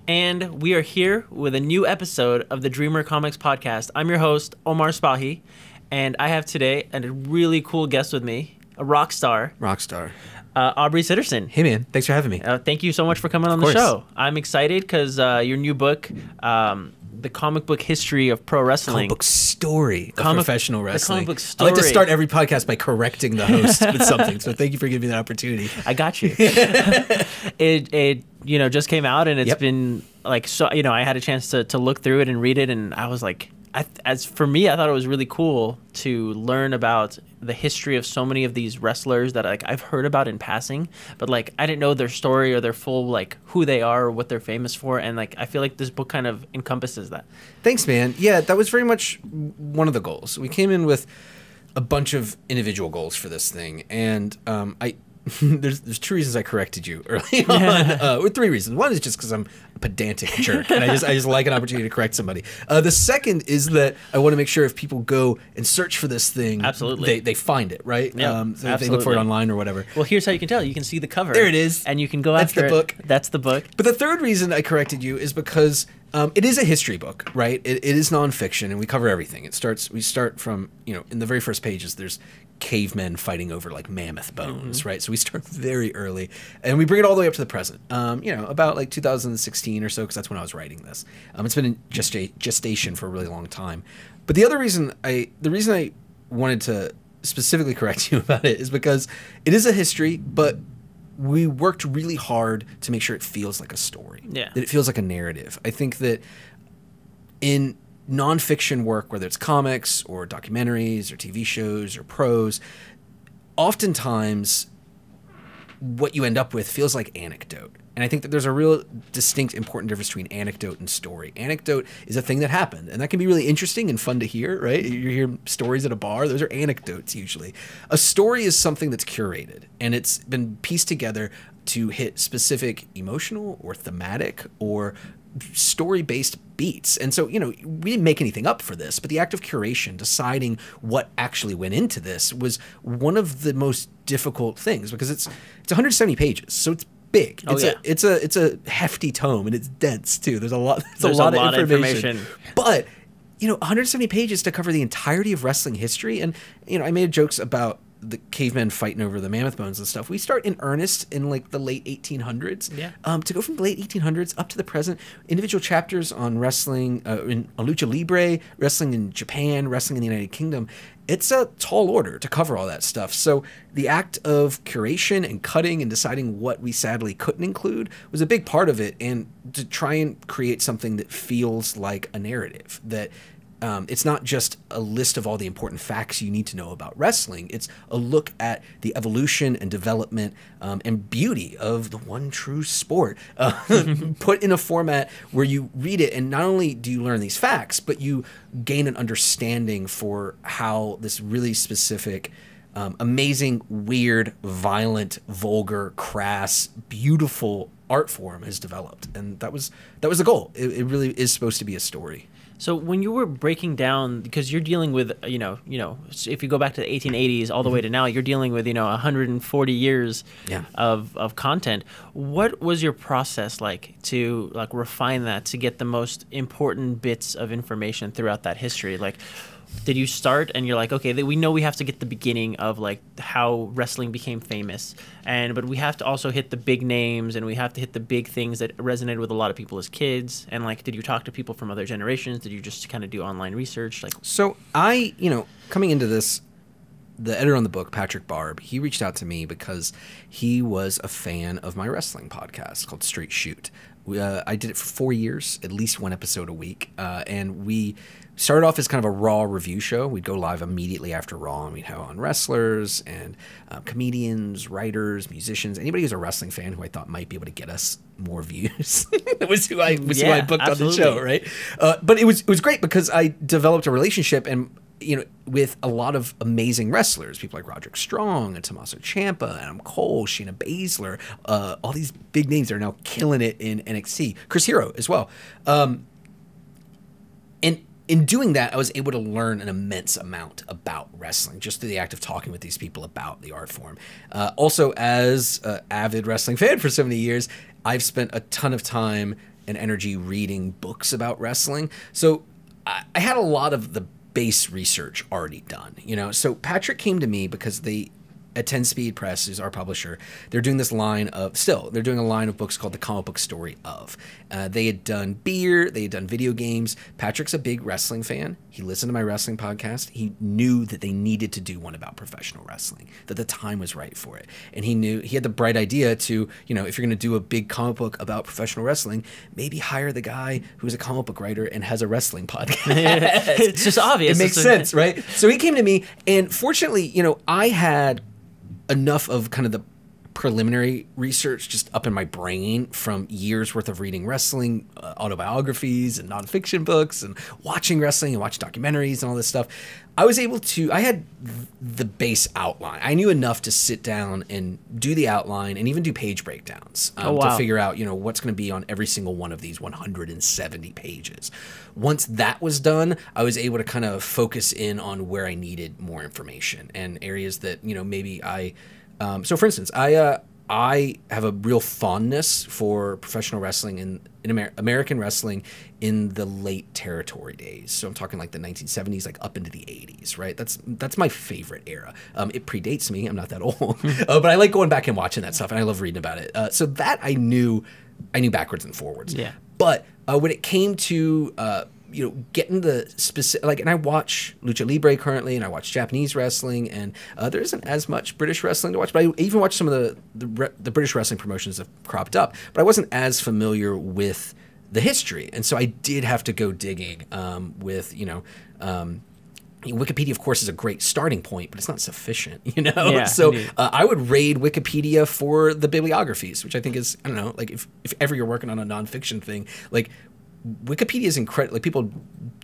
And we are here with a new episode of the Dreamer Comics Podcast. I'm your host, Omar Spahi, and I have today a really cool guest with me, a rock star. Aubrey Sitterson. Hey, man. Thanks for having me. Thank you so much for coming on the show. I'm excited because your new book, The Comic Book History of Pro Wrestling. Comic book story of professional wrestling. The comic book story. I like to start every podcast by correcting the host with something, so thank you for giving me that opportunity. I got you. It just came out, and it's been like, so, I had a chance to look through it and read it, and I was like, as for me, I thought it was really cool to learn about the history of so many of these wrestlers that I've heard about in passing, but I didn't know their story or their full who they are or what they're famous for, and I feel like this book kind of encompasses that. Thanks, man. Yeah, that was very much one of the goals. We came in with a bunch of individual goals for this thing, and there's two reasons I corrected you early on, or three reasons. One is just because I'm a pedantic jerk, and I just like an opportunity to correct somebody. The second is that I want to make sure if people go and search for this thing, absolutely, they find it, right? Yep, so if they look for it online or whatever. Well, here's how you can tell. You can see the cover. There it is. And you can go after That's the book. That's the book. But the third reason I corrected you is because it is a history book, right? It is nonfiction, and we cover everything. We start from, in the very first pages, there's cavemen fighting over mammoth bones, right? So we start very early, and we bring it all the way up to the present. About 2016 or so, because that's when I was writing this. It's been in gestation for a really long time. But the reason I wanted to specifically correct you about it is because it is a history, but we worked really hard to make sure it feels like a story. Yeah. That it feels like a narrative. I think that in nonfiction work, whether it's comics or documentaries or TV shows or prose, oftentimes what you end up with feels like anecdote. And I think that there's a real distinct, important difference between anecdote and story. Anecdote is a thing that happened, and that can be really interesting and fun to hear, right? You hear stories at a bar, those are anecdotes usually. A story is something that's curated, and it's been pieced together to hit specific emotional or thematic or story-based beats. And so, we didn't make anything up for this, but the act of curation, deciding what actually went into this, was one of the most difficult things, because it's 170 pages, so it's big. It's a hefty tome, and it's dense too. There's a lot of information. But 170 pages to cover the entirety of wrestling history, and I made jokes about the cavemen fighting over the mammoth bones and stuff. We start in earnest in the late 1800s. Yeah. To go from the late 1800s up to the present, individual chapters on wrestling, on lucha libre, wrestling in Japan, wrestling in the United Kingdom. It's a tall order to cover all that stuff. So the act of curation and cutting and deciding what we sadly couldn't include was a big part of it, and to try and create something that feels like a narrative, that it's not just a list of all the important facts you need to know about wrestling. It's a look at the evolution and development and beauty of the one true sport, put in a format where you read it, and not only do you learn these facts, but you gain an understanding for how this really specific, amazing, weird, violent, vulgar, crass, beautiful art form has developed. And that was the goal. It really is supposed to be a story. So when you were breaking down, because you're dealing with, if you go back to the 1880s all the way to now, you're dealing with, 140 years of content. What was your process like to refine that to get the most important bits of information throughout that history? Did you start and you're like, okay, we know we have to get the beginning of how wrestling became famous, but we have to also hit the big names, and we have to hit the big things that resonated with a lot of people as kids? And did you talk to people from other generations? Did you just kind of do online research? So I, coming into this, the editor on the book, Patrick Barb, he reached out to me because he was a fan of my wrestling podcast called Straight Shoot. I did it for 4 years, at least one episode a week, and we started off as kind of a Raw review show. We'd go live immediately after Raw, and we'd have on wrestlers and comedians, writers, musicians, anybody who's a wrestling fan who I thought might be able to get us more views. It was who I booked absolutely. on the show, right? But it was great because I developed a relationship and with a lot of amazing wrestlers, people like Roderick Strong and Tommaso Ciampa, Adam Cole, Shayna Baszler, all these big names that are now killing it in NXT. Chris Hero as well. And in doing that, I was able to learn an immense amount about wrestling just through the act of talking with these people about the art form. Also, as an avid wrestling fan for so many years, I've spent a ton of time and energy reading books about wrestling. So I had a lot of the base research already done, you know. So Patrick came to me because at 10 Speed Press, who's our publisher, they're doing this line of, they're doing a line of books called The Comic Book Story of. They had done beer, they had done video games. Patrick's a big wrestling fan. He listened to my wrestling podcast. He knew that they needed to do one about professional wrestling, that the time was right for it. And he had the bright idea to, you know, if you're going to do a big comic book about professional wrestling, maybe hire the guy who's a comic book writer and has a wrestling podcast. It's just obvious. It makes sense, right? So he came to me, and fortunately, you know, I had enough of kind of the preliminary research just up in my brain from years worth of reading wrestling autobiographies and nonfiction books and watching wrestling and watching documentaries and all this stuff. I had the base outline. I knew enough to sit down and do the outline and even do page breakdowns to figure out, you know, what's going to be on every single one of these 170 pages. Once that was done, I was able to kind of focus in on where I needed more information and areas that, you know, maybe so for instance, I have a real fondness for professional wrestling in American wrestling in the late territory days. So I'm talking like the 1970s, like up into the 80s, right? That's my favorite era. It predates me. I'm not that old, but I like going back and watching that stuff, and I love reading about it. So that I knew backwards and forwards. Yeah. But when it came to you know, getting the specific, like, and I watch Lucha Libre currently, and I watch Japanese wrestling, and there isn't as much British wrestling to watch, but I even watch some of the British wrestling promotions that have cropped up, but I wasn't as familiar with the history, and so I did have to go digging with, you know, Wikipedia, of course, is a great starting point, but it's not sufficient, you know? Yeah, so I would raid Wikipedia for the bibliographies, which I think is, I don't know, like if ever you're working on a nonfiction thing, like Wikipedia is incredible. Like, people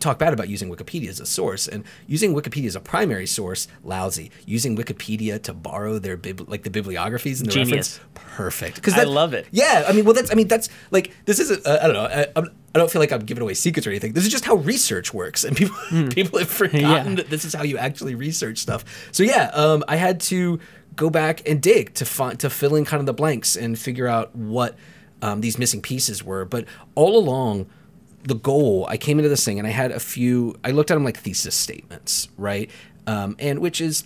talk bad about using Wikipedia as a source, and using Wikipedia as a primary source, lousy. Using Wikipedia to borrow their the bibliographies and the reference, perfect. Because I love it. Yeah, I mean, that's like, this isn't. I don't know. I don't feel like I'm giving away secrets or anything. This is just how research works, and people have forgotten that this is how you actually research stuff. So yeah, I had to go back and dig to fill in kind of the blanks and figure out what these missing pieces were. But all along, the goal, I came into this thing and I had I looked at them like thesis statements, right? And which is,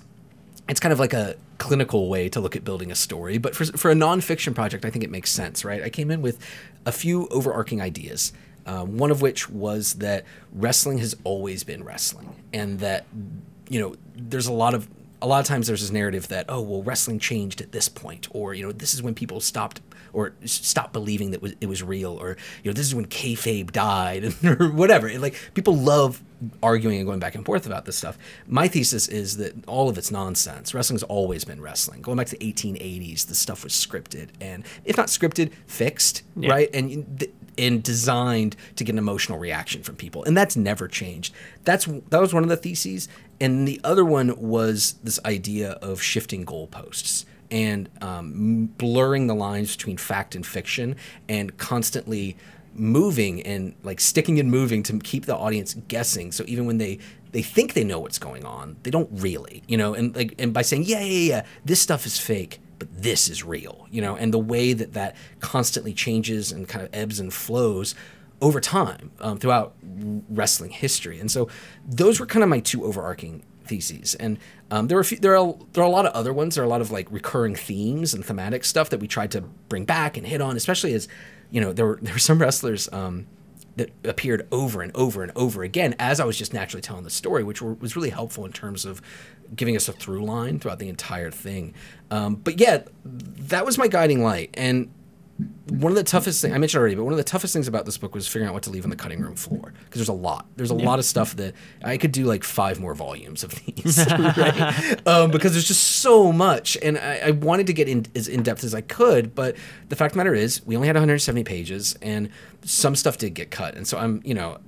it's kind of like a clinical way to look at building a story. But for a nonfiction project, I think it makes sense, right? I came in with a few overarching ideas. One of which was that wrestling has always been wrestling, and that, you know, there's a lot of times there's this narrative that, oh, well, wrestling changed at this point, or, you know, this is when people stopped believing that it was real, or, you know, this is when kayfabe died, or whatever. Like, people love arguing and going back and forth about this stuff. My thesis is that all of it's nonsense. Wrestling's always been wrestling. Going back to the 1880s, the stuff was scripted, and if not scripted, fixed, right? And designed to get an emotional reaction from people, and that's never changed. That was one of the theses, and the other one was this idea of shifting goalposts and blurring the lines between fact and fiction, and constantly moving and like sticking and moving to keep the audience guessing. So even when they think they know what's going on, they don't really, you know. And by saying yeah, this stuff is fake, but this is real, you know, and the way that constantly changes and kind of ebbs and flows over time throughout wrestling history. And so those were kind of my two overarching theses. And there are a lot of other ones. There are a lot of like recurring themes and thematic stuff that we tried to bring back and hit on, especially as, you know, there were some wrestlers that appeared over and over and over again as I was just naturally telling the story, which was really helpful in terms of giving us a through line throughout the entire thing. But yeah, that was my guiding light. And one of the toughest things, I mentioned already, but one of the toughest things about this book was figuring out what to leave on the cutting room floor. Because there's a lot. There's a lot of stuff that I could do like 5 more volumes of these, right? Because there's just so much. And I wanted to get as in-depth as I could, but the fact of the matter is we only had 170 pages, and some stuff did get cut. And so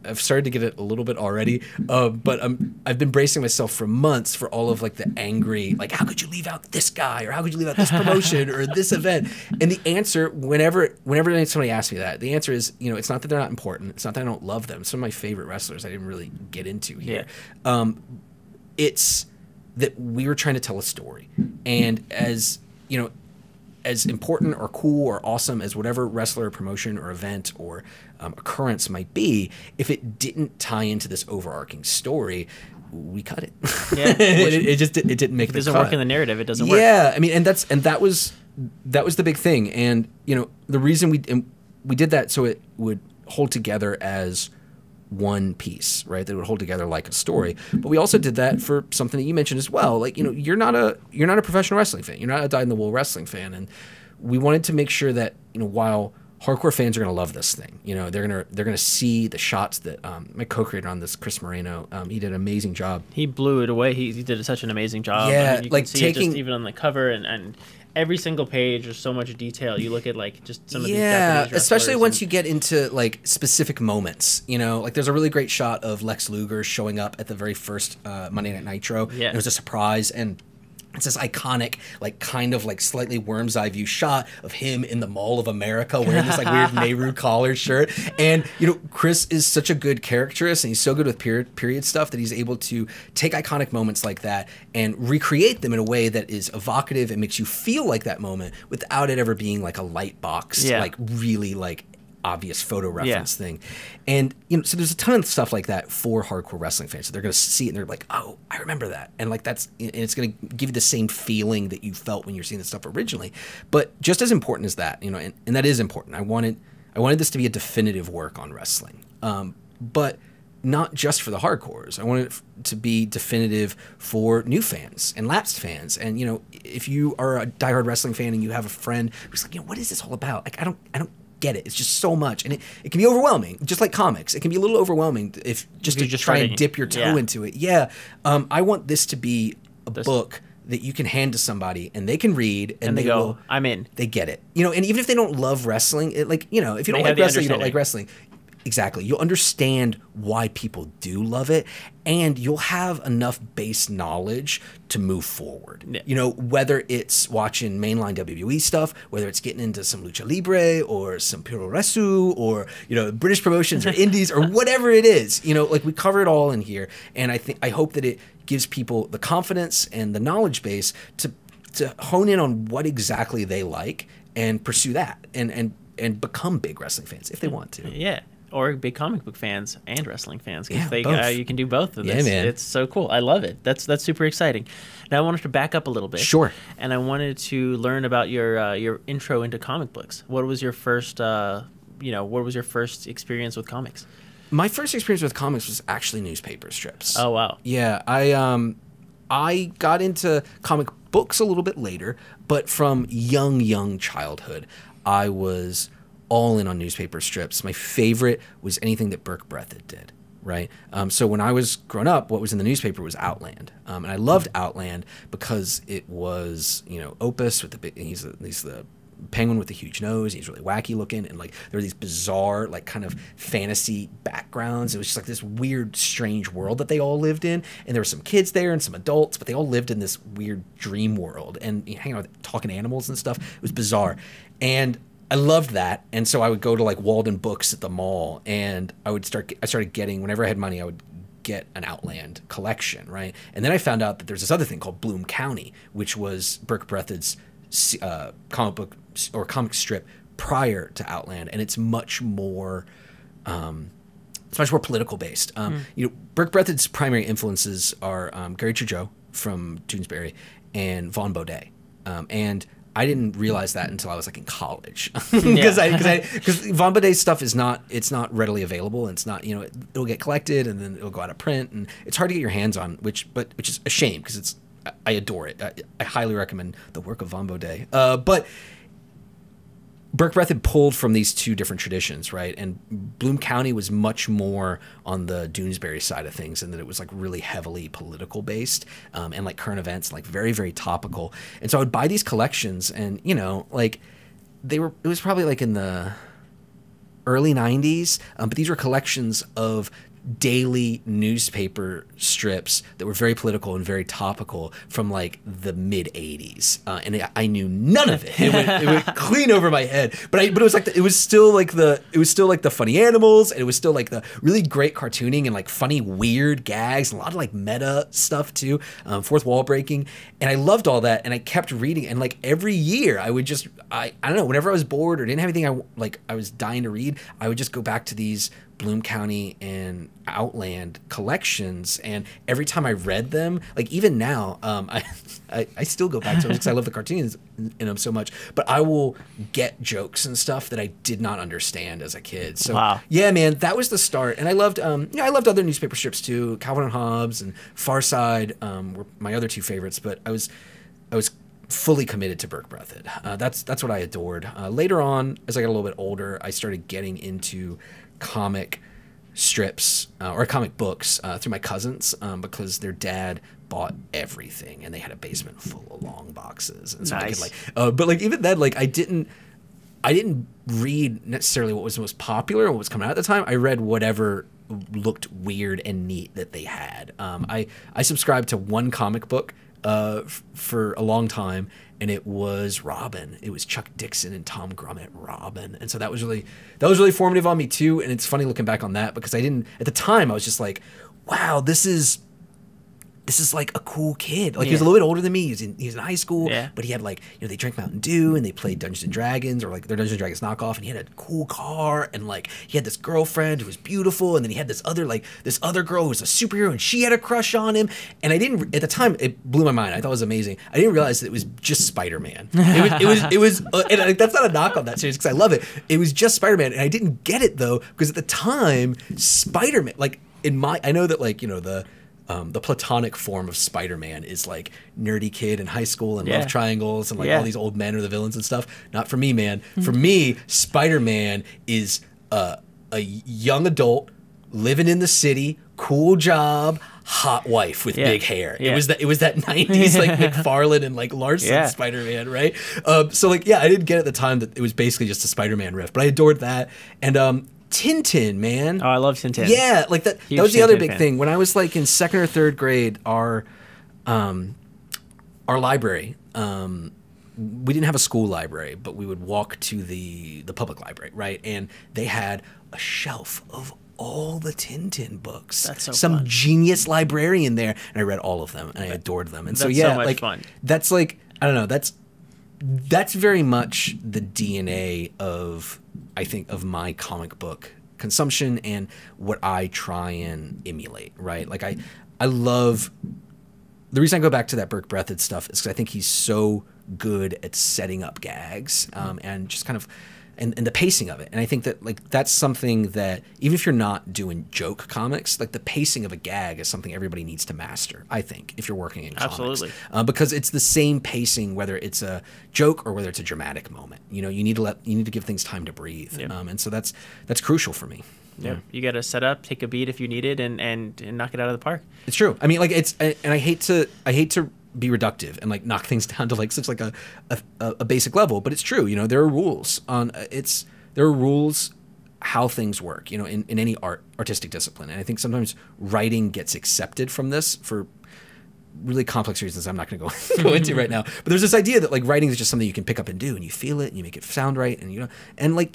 I've started to get it a little bit already, but I've been bracing myself for months for all of like the angry, like, how could you leave out this guy, or how could you leave out this promotion or this event? And the answer, whenever somebody asks me that, the answer is, you know, it's not that they're not important. It's not that I don't love them. Some of my favorite wrestlers I didn't really get into here. Yeah. It's that we were trying to tell a story. And as, you know, as important or cool or awesome as whatever wrestler or promotion or event or occurrence might be, if it didn't tie into this overarching story, we cut it. Yeah, it didn't make the cut. It doesn't work in the narrative. It doesn't work. Yeah, I mean, and that was the big thing. And you know, the reason we did that so it would hold together as one piece, right? That would hold together like a story. But we also did that for something that you mentioned as well. Like, you know, you're not a professional wrestling fan. You're not a dyed-in-the-wool wrestling fan. And we wanted to make sure that, you know, while hardcore fans are going to love this thing, you know, they're gonna see the shots that my co-creator on this, Chris Moreno, he did an amazing job. He blew it away. He did such an amazing job. Yeah, I mean, you like can see it just even on the cover and every single page, there's so much detail. You look at like just some of these Japanese especially once you get into like specific moments. You know, like there's a really great shot of Lex Luger showing up at the very first Monday Night Nitro. Yeah, it was a surprise, and it's this iconic, like kind of like slightly worm's eye view shot of him in the Mall of America wearing this like weird Nehru collar shirt. And you know, Chris is such a good caricaturist, and he's so good with period stuff that he's able to take iconic moments like that and recreate them in a way that is evocative and makes you feel like that moment without it ever being like a light box, like really like obvious photo reference thing. And you know, so there's a ton of stuff like that for hardcore wrestling fans. So they're going to see it and they're like, oh, I remember that. And like and it's going to give you the same feeling that you felt when you're seeing this stuff originally. But just as important as that, you know, and that is important. I wanted this to be a definitive work on wrestling. But not just for the hardcores. I wanted it to be definitive for new fans and lapsed fans. And you know, if you are a diehard wrestling fan and you have a friend who's like, you know, what is this all about? Like, I don't get it. It's just so much, and it can be overwhelming. Just like comics, it can be a little overwhelming if just try and dip your toe into it. Yeah, I want this to be a book that you can hand to somebody and they can read and they go, I'm in. They get it, you know. And even if they don't love wrestling, like, you know, if you don't like wrestling, you don't like wrestling. Exactly. You'll understand why people do love it, and you'll have enough base knowledge to move forward. Yeah. You know, whether it's watching mainline WWE stuff, whether it's getting into some Lucha Libre or some Puroresu or, you know, British promotions or indies or whatever it is, you know, like we cover it all in here. And I hope that it gives people the confidence and the knowledge base to hone in on what exactly they like and pursue that and become big wrestling fans if they want to. Yeah. Or big comic book fans and wrestling fans. Yeah, you can do both of this. Yeah, man. It's so cool. I love it. That's super exciting. Now I wanted to back up a little bit. Sure. And I wanted to learn about your intro into comic books. What was your first experience with comics? My first experience with comics was actually newspaper strips. Oh wow. Yeah, I got into comic books a little bit later, but from young childhood, I was all in on newspaper strips. My favorite was anything that Burke Breathitt did, right? So when I was growing up, what was in the newspaper was Outland. And I loved Outland because it was, you know, Opus with the big, he's the penguin with the huge nose. He's really wacky looking. And like, there were these bizarre, like kind of fantasy backgrounds. It was just like this weird, strange world that they all lived in. And there were some kids there and some adults, but they all lived in this weird dream world and you know, hanging out with talking animals and stuff. It was bizarre. And I loved that, and so I would go to like Walden Books at the mall, and I started getting, whenever I had money, I would get an Outland collection, right? And then I found out that there's this other thing called Bloom County, which was Burke Breathitt's comic book or comic strip prior to Outland, and it's much more political based. You know, Burke Breathitt's primary influences are Gary Trudeau from Doonesbury and Vaughn Baudet, and I didn't realize that until I was like in college, because Vaughn Baudet's stuff is not readily available. And it's not, you know, it'll get collected and then it'll go out of print, and it's hard to get your hands on, which is a shame because I adore it. I highly recommend the work of Vaughn Baudet. But Burke Breathitt pulled from these two different traditions, right? And Bloom County was much more on the Doonesbury side of things, and that it was like really heavily political based, and like current events, like very, very topical. And so I would buy these collections, and you know, like it was probably like in the early 90s, but these were collections of daily newspaper strips that were very political and very topical from like the mid 80s, and I knew none of it. It went clean over my head. But it was like it was still like the funny animals, and it was still like the really great cartooning and like funny weird gags, and a lot of like meta stuff too, fourth wall breaking, and I loved all that, and I kept reading, and like every year I would just I don't know, whenever I was bored or didn't have anything I was dying to read, I would just go back to these Bloom County and Outland collections, and every time I read them, like even now, I still go back to them because I love the cartoons in them so much. But I will get jokes and stuff that I did not understand as a kid. So wow. Yeah, man, that was the start. And I loved, I loved other newspaper strips too. Calvin and Hobbes and Far Side were my other two favorites. But I was fully committed to Burke Breathed. That's what I adored. Later on, as I got a little bit older, I started getting into comic strips or comic books through my cousins because their dad bought everything, and they had a basement full of long boxes. And so nice. I could but like even then, like I didn't read necessarily what was most popular or what was coming out at the time. I read whatever looked weird and neat that they had. I subscribed to one comic book for a long time, and it was Robin. It was Chuck Dixon and Tom Grummett Robin, and so that was really formative on me too. And it's funny looking back on that because I didn't at the time. I was just like, wow, this is like a cool kid. Like he was a little bit older than me. He was in high school, but he had like, they drank Mountain Dew and they played Dungeons and Dragons, or like their Dungeons and Dragons knockoff, and he had a cool car, and like he had this girlfriend who was beautiful, and then he had this other girl who was a superhero, and she had a crush on him. And I didn't at the time, it blew my mind. I thought it was amazing. I didn't realize that it was just Spider-Man. It was and that's not a knock on that series because I love it. It was just Spider-Man, and I didn't get it though because at the time Spider-Man, like I know that like the platonic form of Spider-Man is like nerdy kid in high school and love triangles and like all these old men are the villains and stuff. Not for me, man. For me, Spider-Man is a young adult living in the city, cool job, hot wife with big hair. It was that 90s like McFarlane and like Larson Spider-Man, right? So like I didn't get at the time that it was basically just a Spider-Man riff, but I adored that. And Tintin, man. Oh, I love Tintin. Yeah, like that. Huge that was the other big thing. When I was like in second or third grade, our library, we didn't have a school library, but we would walk to the public library, right? And they had a shelf of all the Tintin books. That's so Some fun. Genius librarian there, and I read all of them, and I adored them. And that's so much like fun. That's like I don't know. That's very much the DNA of, I think, of my comic book consumption and what I try and emulate, right? Like I love, the reason I go back to that Burke Breathed stuff is because I think he's so good at setting up gags and just kind of, and the pacing of it. And I think that like that's something that even if you're not doing joke comics, like the pacing of a gag is something everybody needs to master, I think, if you're working in comics. Absolutely. Because it's the same pacing whether it's a joke or whether it's a dramatic moment. You need to give things time to breathe. Yep. And so that's crucial for me. Yeah. You got to set up, take a beat if you need it, and knock it out of the park. It's true. I mean, like and I hate to be reductive and like knock things down to like such like a basic level, but it's true. There are rules there are rules how things work, in any artistic discipline. And I think sometimes writing gets accepted from this for really complex reasons I'm not going to go into right now. But there's this idea that like writing is just something you can pick up and do, and you feel it and you make it sound right, and like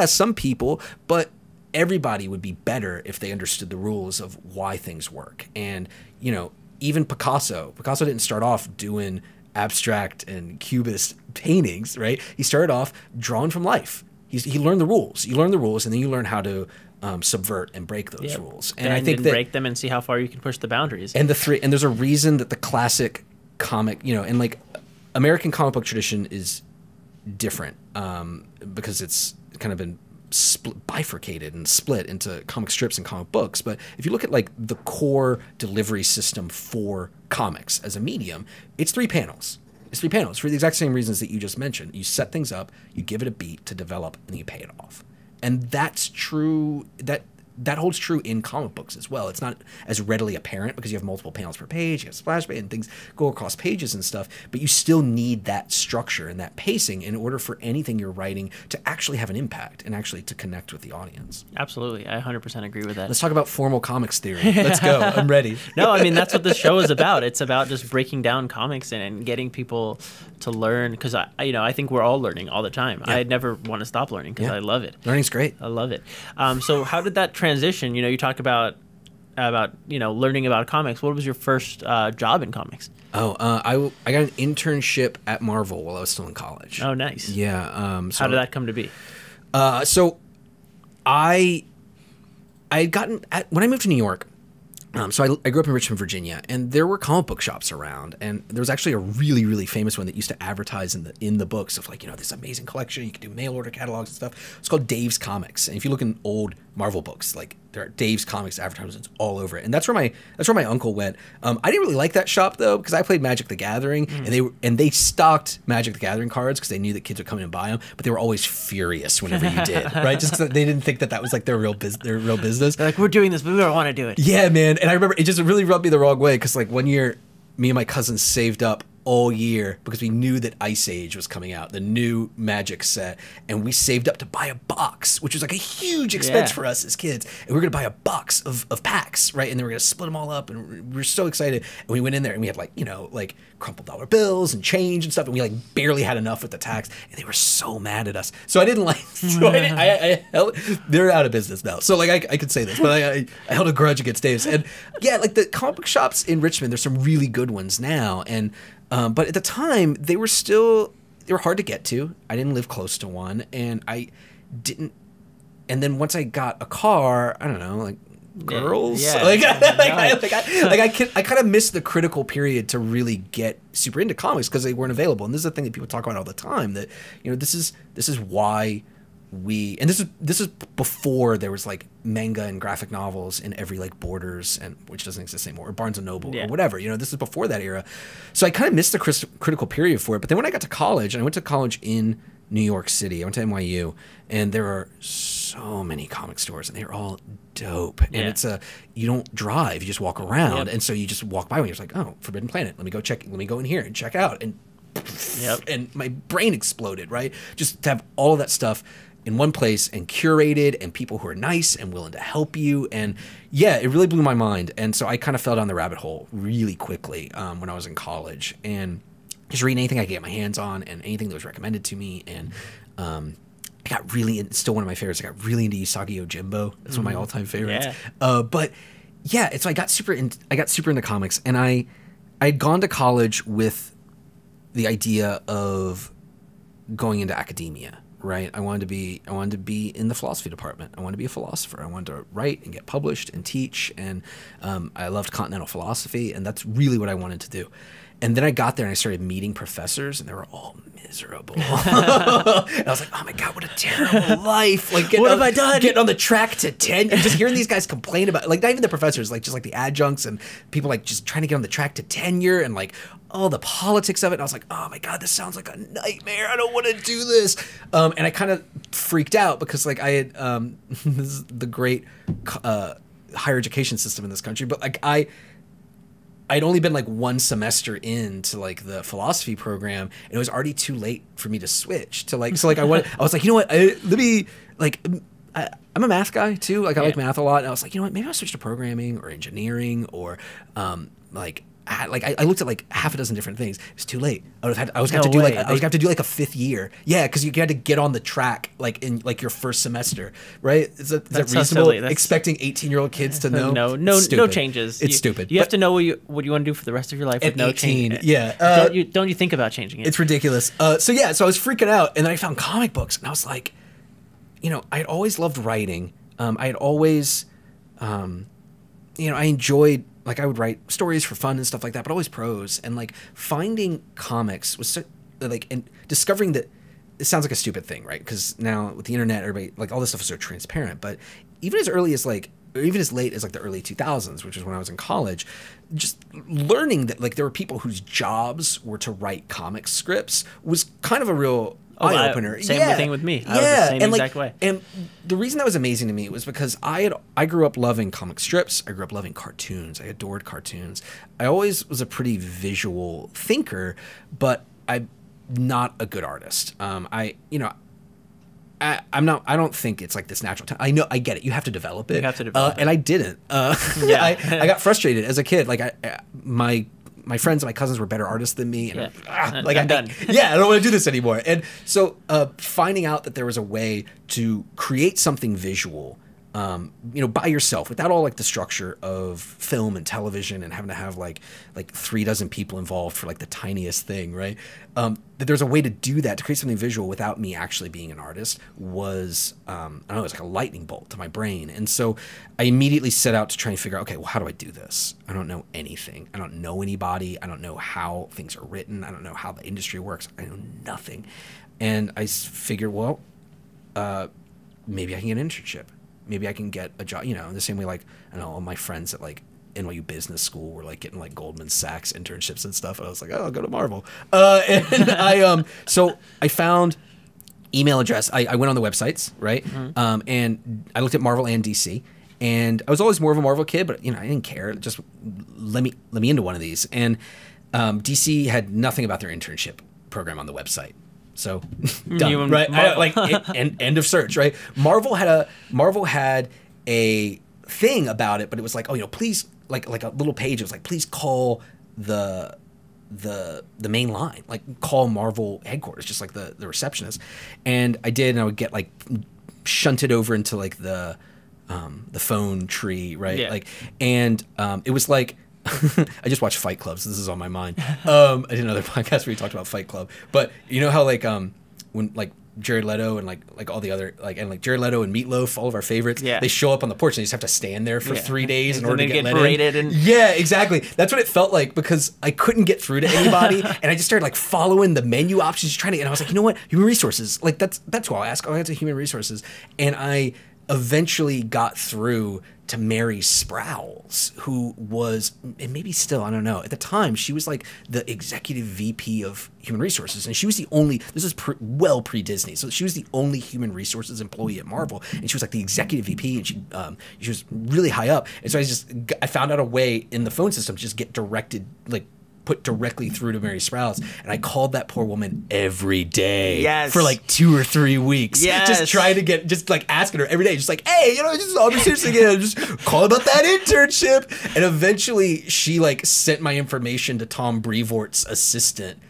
some people, but everybody would be better if they understood the rules of why things work. And even Picasso didn't start off doing abstract and cubist paintings, right? He started off drawn from life. He learned the rules. You learn the rules, and then you learn how to subvert and break those rules. And I think that break them and see how far you can push the boundaries. And there's a reason that the classic comic, and like American comic book tradition is different because it's kind of been bifurcated and split into comic strips and comic books. But if you look at like the core delivery system for comics as a medium, it's 3 panels. It's 3 panels for the exact same reasons that you just mentioned. You set things up, you give it a beat to develop, and then you pay it off. And that's true. That that holds true in comic books as well. It's not as readily apparent because you have multiple panels per page, you have splash page, and things go across pages and stuff, but you still need that structure and that pacing in order for anything you're writing to actually have an impact and actually to connect with the audience. Absolutely. I 100% agree with that. Let's talk about formal comics theory. Let's go. I'm ready. No, I mean, that's what this show is about. It's about just breaking down comics and getting people to learn, because I think we're all learning all the time. I never want to stop learning because I love it. Learning's great. I love it. So how did that transition? You talk about learning about comics. What was your first job in comics? I got an internship at Marvel while I was still in college. Oh, nice. Yeah. How did that come to be? So I had gotten when I moved to New York. So I grew up in Richmond, Virginia, and there were comic book shops around, and there was actually a really, really famous one that used to advertise in the books of this amazing collection. You could do mail order catalogs and stuff. It's called Dave's Comics, and if you look in old Marvel books, there are Dave's Comics advertisements all over it, and that's where my uncle went. I didn't really like that shop though because I played Magic the Gathering, and they stocked Magic the Gathering cards because they knew that kids would come in and buy them, but they were always furious whenever you did, right? Just because they didn't think that was their real business. They're like, we're doing this, but we don't want to do it. Yeah, man. And I remember it just really rubbed me the wrong way because one year, me and my cousins saved up all year because we knew that Ice Age was coming out, the new Magic set, and we saved up to buy a box, which was a huge expense for us as kids. And we were going to buy a box of packs, right? And then we were going to split them all up, and we were so excited. And we went in there, and we had crumpled dollar bills and change and stuff, and we barely had enough with the tax, and they were so mad at us. So I didn't they're out of business now. So I could say this, but I held a grudge against Dave's. And yeah, the comic book shops in Richmond, there's some really good ones now, and but at the time, they were hard to get to. I didn't live close to one, and I didn't. And then once I got a car, I don't know, girls. Yeah. I kind of missed the critical period to really get super into comics because they weren't available. And this is a thing that people talk about all the time. That this is why this is before there was manga and graphic novels in every Borders, and which doesn't exist anymore, or Barnes and Noble or whatever. This is before that era. So I kind of missed the critical period for it. But then when I got to college, and I went to college in New York City, I went to NYU, and there are so many comic stores, and they're all dope. And it's you don't drive, you just walk around, and so you just walk by when you're like, oh, Forbidden Planet, let me go in here and check out, and and my brain exploded, right? Just to have all of that stuff in one place and curated, and people who are nice and willing to help you. And yeah, it really blew my mind. And so I kind of fell down the rabbit hole really quickly when I was in college, and just reading anything I could get my hands on and anything that was recommended to me. And I got really, it's still one of my favorites, I got really into Usagi Yojimbo. That's one of my all-time favorites. But yeah, so I got super into comics, and I'd gone to college with the idea of going into academia. Right, I wanted to be in the philosophy department. I wanted to be a philosopher. I wanted to write and get published and teach, and I loved continental philosophy, and that's really what I wanted to do. And then I got there and I started meeting professors, and they were all miserable. And I was like, oh my God, what a terrible life. What have I done? Getting on the track to 10. You're just hearing these guys complain about, not even the professors, just the adjuncts and people just trying to get on the track to tenure, and all the politics of it. And I was like, oh my God, this sounds like a nightmare. I don't want to do this. And I kind of freaked out because I had, this is the great higher education system in this country, but I'd only been one semester into the philosophy program, and it was already too late for me to switch to I was like, you know what, let me I'm a math guy too. I like math a lot, and I was like, you know what, maybe I'll switch to programming or engineering or I looked at half a dozen different things. It was too late. I was going to have to do a fifth year. Yeah, because you had to get on the track in your first semester, right? Is that reasonable? So expecting 18-year-old kids to know? No changes. It's stupid. You have to know what you want to do for the rest of your life with no change. Yeah. Don't you think about changing it? It's ridiculous. So I was freaking out, and then I found comic books, and I was like, I had always loved writing. I had always, I enjoyed. I would write stories for fun and stuff like that, but always prose. And finding comics was so, and discovering that it sounds like a stupid thing, right? Because now with the internet, everybody all this stuff is so transparent. But even as early as or even as late as the early 2000s, which is when I was in college, just learning that there were people whose jobs were to write comic scripts was kind of a real eye opener. Same thing with me. I was the same exact way. And the reason that was amazing to me was because I grew up loving comic strips. I grew up loving cartoons. I adored cartoons. I always was a pretty visual thinker, but I'm not a good artist. I'm not. I don't think it's like this natural talent. I know. I get it. You have to develop it. You have to develop it. And I didn't. I got frustrated as a kid. Like my friends and my cousins were better artists than me. And I'm done. I don't want to do this anymore. And so finding out that there was a way to create something visual, by yourself without all like the structure of film and television and having to have like 36 people involved for like the tiniest thing, right? That there's a way to do that, to create something visual without me actually being an artist was, I don't know, it was like a lightning bolt to my brain. And so I immediately set out to try and figure out, okay, well, how do I do this? I don't know anything. I don't know anybody. I don't know how things are written. I don't know how the industry works. I know nothing. And I figured, well, maybe I can get an internship. Maybe I can get a job, the same way, like, I don't know, all my friends at like NYU Business School were like getting like Goldman Sachs internships and stuff. And I was like, oh, I'll go to Marvel. And so I found email address. I went on the websites, right? Mm-hmm. And I looked at Marvel and DC. And I was always more of a Marvel kid, but I didn't care. Just let me into one of these. And DC had nothing about their internship program on the website. So done, right? End of search, right? Marvel had a thing about it, but it was like, please, like a little page. It was like, please call the main line, like call Marvel headquarters, just like the receptionist. And I did, and I would get like shunted over into like the phone tree, right? Yeah. It was like. I just watched Fight Club, so this is on my mind. I did another podcast where we talked about Fight Club, but you know how when like Jared Leto and like all the other like Jared Leto and Meatloaf, all of our favorites, they show up on the porch and they just have to stand there for 3 days in order to get let in. Yeah, exactly. That's what it felt like because I couldn't get through to anybody, and I just started like following the menu options, trying to. And I was like, you know what, human resources, like that's who I'll ask. I'll answer human resources, and I eventually got through to Mary Sprouse, who was, and maybe still, I don't know, at the time, she was like the executive VP of human resources. And she was the only, this is well pre-Disney, so she was the only human resources employee at Marvel. And she was like the executive VP, and she was really high up. And so I found out a way in the phone system to just get put directly through to Mary Sprouse, and I called that poor woman every day for like 2 or 3 weeks. Just trying to get, just like asking her every day, just like, hey, this is Aubrey Sitterson again, just call about that internship. And eventually she like sent my information to Tom Brevoort's assistant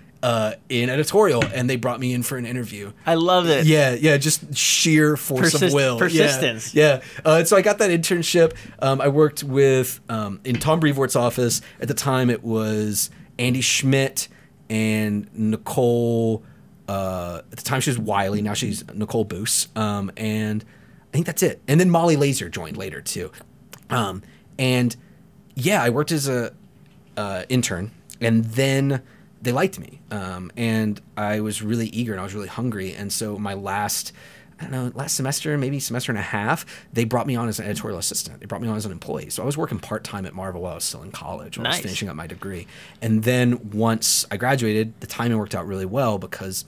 in editorial, and they brought me in for an interview. I love it. Yeah, just sheer force of will. Persistence. Yeah. So I got that internship. I worked with, in Tom Brevoort's office. At the time, it was Andy Schmidt and Nicole. At the time, she was Wiley. Now she's Nicole Boos. And I think that's it. And then Molly Laser joined later, too. And yeah, I worked as a intern, and then they liked me. And I was really eager, and I was really hungry. And so my last semester, maybe semester and a half, they brought me on as an editorial assistant. They brought me on as an employee. So I was working part-time at Marvel while I was still in college, while I was finishing up my degree. And then once I graduated, the timing worked out really well because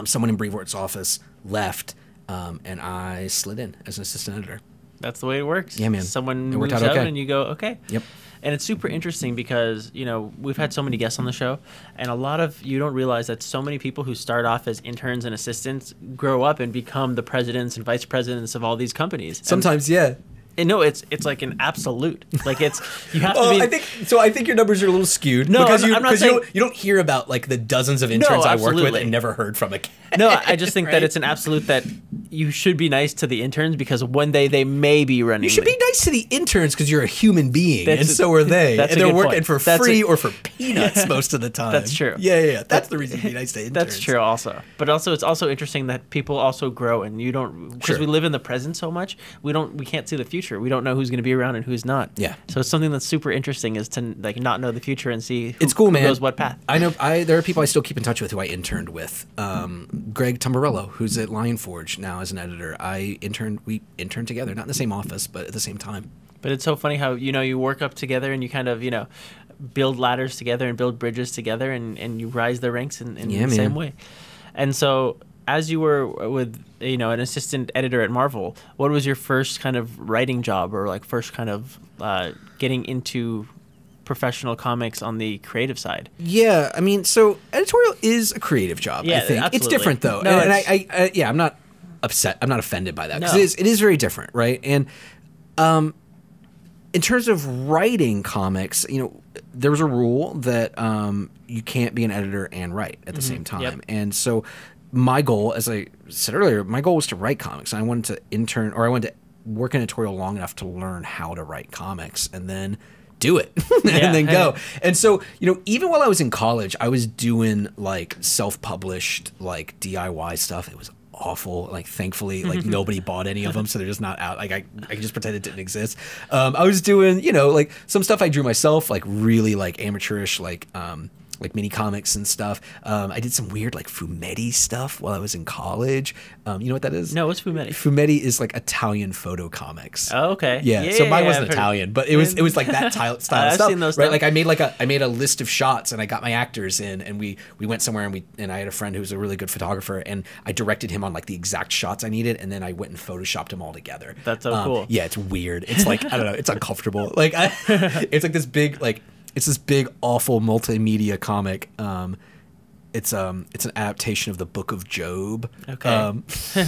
someone in Brevoort's office left, and I slid in as an assistant editor. That's the way it works. Yeah, man. Someone moves out and you go, okay. Yep. And it's super interesting because, we've had so many guests on the show, and you don't realize that so many people who start off as interns and assistants grow up and become the presidents and vice presidents of all these companies. Sometimes, yeah. And no, it's like an absolute. Like you have to be. I think your numbers are a little skewed. No, because I'm not saying, you don't hear about like the dozens of interns I worked with and never heard from again. No, I just think that it's an absolute that you should be nice to the interns because one day they may be running. You should be nice to the interns because you're a human being, and so are they. And they're working for free or for peanuts most of the time. That's true. Yeah. That's the reason to be nice to interns. That's true also. But also, it's also interesting that people also grow, and you don't, because we live in the present so much, we can't see the future. We don't know who's going to be around and who's not. Yeah. So it's something that's super interesting is to like not know the future and see who, it's cool, man. Who goes what path. I know there are people I still keep in touch with who I interned with. Greg Tumbarello, who's at Lionforge now as an editor. We interned together, not in the same office, but at the same time. But it's so funny how, you work up together and you kind of, build ladders together and build bridges together and you rise the ranks in the same way. And so as you were with an assistant editor at Marvel, what was your first kind of writing job, or like first kind of getting into professional comics on the creative side? Yeah, I mean, so editorial is a creative job. Yeah, I think absolutely. it's different though, No, and I I'm not upset. I'm not offended by that because No. it is very different, right? And in terms of writing comics, there was a rule that you can't be an editor and write at the same time. Yep. And so my goal, as I said earlier, my goal was to write comics. I wanted to intern, or I wanted to work in editorial long enough to learn how to write comics and then do it and then go. And so, even while I was in college, I was doing like self-published, like DIY stuff. It was awful. Like, thankfully, like nobody bought any of them, so they're just not out. Like, I can just pretend it didn't exist. I was doing, like some stuff I drew myself, like really like amateurish, like mini comics and stuff. I did some weird like fumetti stuff while I was in college. You know what that is? No, what's fumetti? Fumetti is like Italian photo comics. Oh, okay. Yeah. So mine wasn't Italian, but it was like that style I've stuff. seen those right? stuff. Like I made a list of shots and I got my actors in and we went somewhere and I had a friend who was a really good photographer and I directed him on like the exact shots I needed and then I went and photoshopped them all together. That's so cool. Yeah, it's weird. It's like I don't know. It's uncomfortable. Like it's like this big like. It's this big, awful multimedia comic. It's an adaptation of the Book of Job. Okay.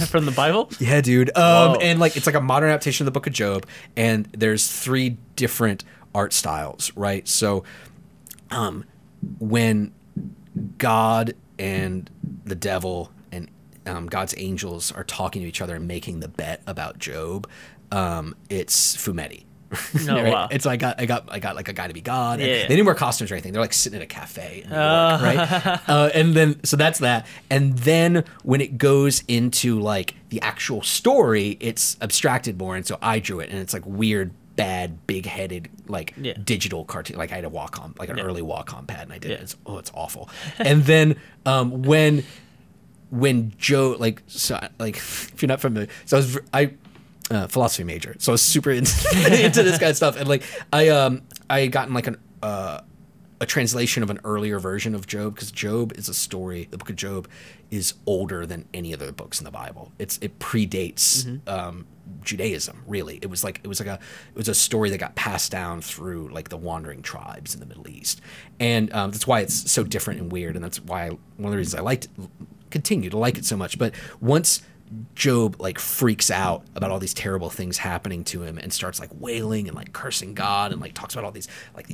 From the Bible? Yeah, dude. And like it's like a modern adaptation of the Book of Job, and there's 3 different art styles, right? So, when God and the devil and God's angels are talking to each other and making the bet about Job, it's fumetti. Oh, right? wow. It's like I got like a guy to be God. And Yeah. They didn't wear costumes or anything. They're like sitting in a cafe in New York, right? And then so that's that. And then when it goes into like the actual story, it's abstracted more. And so I drew it, and it's like weird, bad, big-headed, like digital cartoon. Like I had a Wacom, like an early Wacom pad, and I did it. It's awful. And then when Joe if you're not familiar, so I philosophy major, so I was super into this kind of stuff, and like I had gotten like a translation of an earlier version of Job, because Job is a story. The Book of Job is older than any other books in the Bible. It predates Judaism. Really, it was a story that got passed down through like the wandering tribes in the Middle East, and that's why it's so different and weird, and that's why one of the reasons I continue to like it so much. But once Job like freaks out about all these terrible things happening to him and starts like wailing and like cursing God and like talks about all these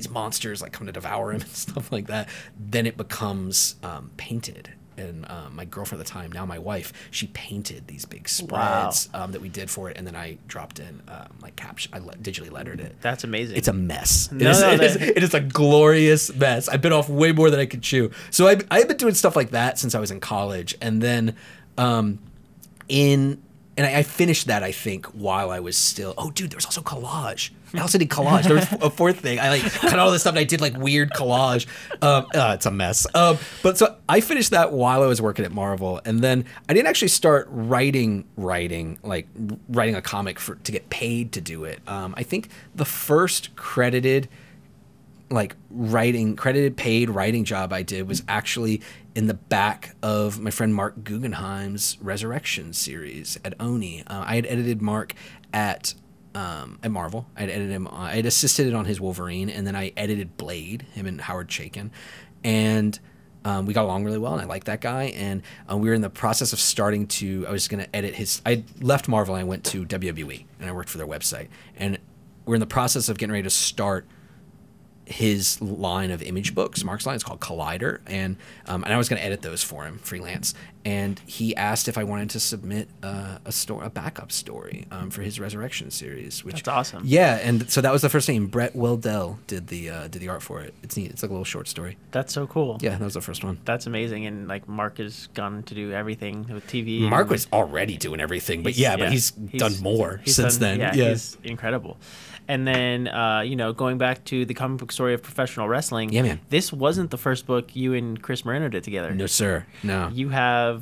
monsters like come to devour him and stuff like that, then it becomes painted. And my girlfriend at the time, now my wife, she painted these big spreads that we did for it, and then I dropped in like caption. I digitally lettered it. That's amazing. It's a mess. It is a glorious mess. I bit off way more than I could chew. So I've been doing stuff like that since I was in college, and then I finished that, I think, while I was still. Oh, dude, there was also collage. I also did collage. There was a 4th thing. I like cut all this stuff and I did like weird collage. It's a mess. But so I finished that while I was working at Marvel, and then I didn't actually start writing a comic to get paid to do it. I think the first credited paid writing job I did was actually in the back of my friend Mark Guggenheim's Resurrection series at Oni. I had edited Mark at Marvel. I had edited him. I had assisted on his Wolverine, and then I edited Blade, him and Howard Chaykin, and we got along really well, and I liked that guy. And we were in the process of starting to. I was going to edit his. I left Marvel and I went to WWE, and I worked for their website, and we're in the process of getting ready to start his line of image books. Mark's line is called Collider, and I was going to edit those for him freelance. And he asked if I wanted to submit a backup story for his Resurrection series. That's awesome. Yeah, and so that was the first name. Brett Weldell did the art for it. It's neat. It's like a little short story. That's so cool. Yeah, that was the first one. That's amazing. And like Mark has gone to do everything with TV. Mark was already doing everything, but he's done more since then. Yeah, he's incredible. And then, going back to the comic book story of professional wrestling. Yeah, man. This wasn't the first book you and Chris Moreno did together. No, sir. No. You have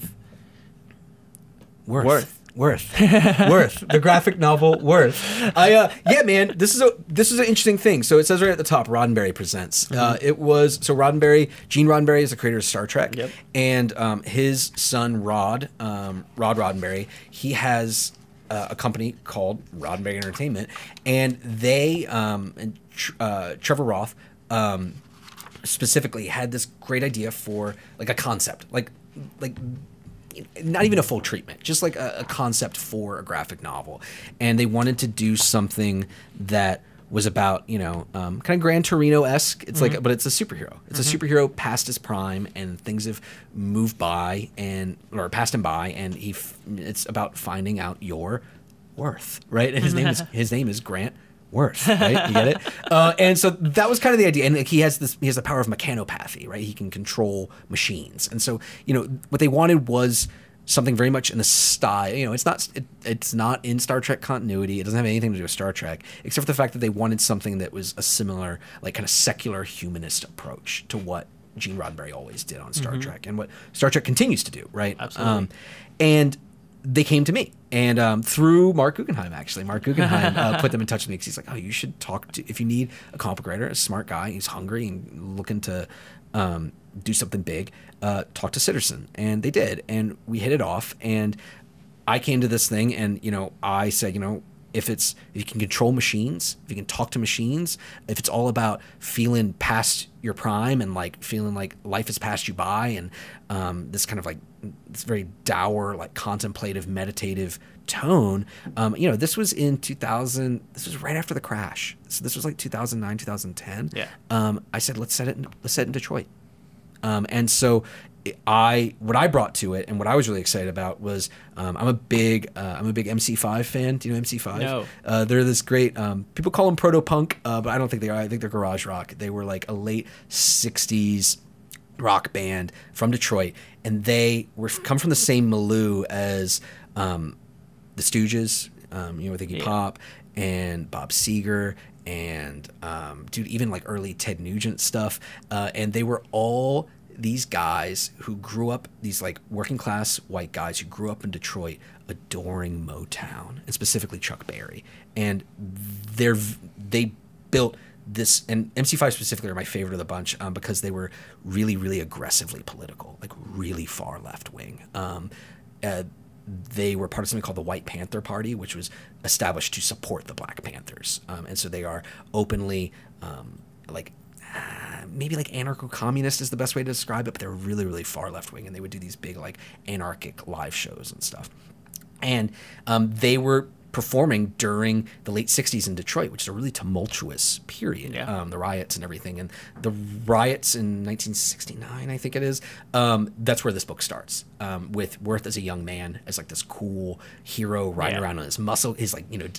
Worth. Worth, the graphic novel Worth. Yeah, man, this is an interesting thing. So it says right at the top, Roddenberry presents. It was Gene Roddenberry is the creator of Star Trek, and his son Rod Roddenberry, he has a company called Roddenberry Entertainment, and they Trevor Roth specifically had this great idea for like a concept, like not even a full treatment, just like a concept for a graphic novel. And they wanted to do something that was about, kind of Gran Torino-esque. It's like, but it's a superhero. It's a superhero past his prime, and things have moved by or passed him by, and it's about finding out your worth, right? And his name is Grant Worth, right? You get it? And so that was kind of the idea. And like, he has the power of mechanopathy, right? He can control machines. And so, what they wanted was something very much in the style. It's not in Star Trek continuity. It doesn't have anything to do with Star Trek, except for the fact that they wanted something that was a similar, like, kind of secular humanist approach to what Gene Roddenberry always did on Star Trek, and what Star Trek continues to do, right? Absolutely. And they came to me, and through Mark Guggenheim, actually. Mark Guggenheim put them in touch with me, because he's like, oh, you should talk to, if you need a comic book writer, a smart guy, he's hungry and looking to do something big, talk to Sitterson. And they did, and we hit it off, and I came to this thing, and, I said, if you can control machines, if you can talk to machines, if it's all about feeling past your prime and like feeling like life has passed you by, and this kind of like this very dour, like contemplative, meditative tone. This was in 2000. This was right after the crash. So this was like 2009, 2010. Yeah. I said, let's set it in Detroit. And so what I brought to it, and what I was really excited about, was I'm a big MC5 fan. Do you know MC5? No. They're this great, people call them proto-punk, but I don't think they are. I think they're garage rock. They were like a late 60s rock band from Detroit, and they come from the same milieu as the Stooges, with Iggy Pop and Bob Seger, and even like early Ted Nugent stuff, and they were all these guys who grew up, these like working class white guys who grew up in Detroit adoring Motown, and specifically Chuck Berry. And they built this, and MC5 specifically are my favorite of the bunch, because they were really, really aggressively political, like really far left wing. They were part of something called the White Panther Party, which was established to support the Black Panthers. And so they are openly maybe like anarcho-communist is the best way to describe it, but they're really, really far left-wing, and they would do these big like anarchic live shows and stuff. And they were performing during the late 60s in Detroit, which is a really tumultuous period, the riots and everything. And the riots in 1969, I think it is, that's where this book starts, with Worth as a young man, as like this cool hero riding around on his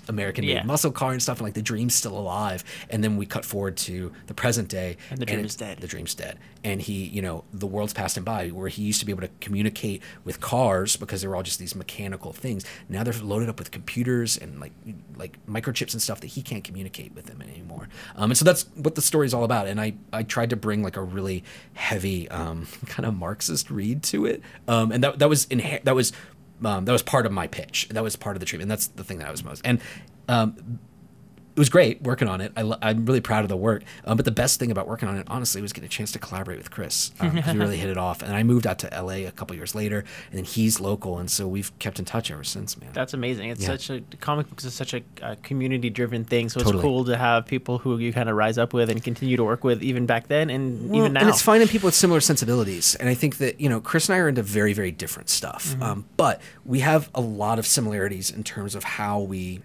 American-made muscle car and stuff, and like the dream's still alive. And then we cut forward to the present day. And the dream is dead. The dream's dead. And he, the world's passed him by, where he used to be able to communicate with cars because they were all just these mechanical things. Now they're loaded up with computers and like microchips and stuff that he can't communicate with them anymore. And so that's what the story is all about. And I tried to bring like a really heavy kind of Marxist read to it. And that was part of my pitch. That was part of the treatment. That's the thing that I was most. And it was great working on it. I'm really proud of the work. But the best thing about working on it, honestly, was getting a chance to collaborate with Chris. We really hit it off. And I moved out to LA a couple years later, and then he's local, and so we've kept in touch ever since, man. That's amazing. It's comic books is such a community-driven thing, so it's cool to have people who you kind of rise up with and continue to work with, even back then and even now. And it's finding people with similar sensibilities. And I think that, Chris and I are into very, very different stuff. But we have a lot of similarities in terms of how we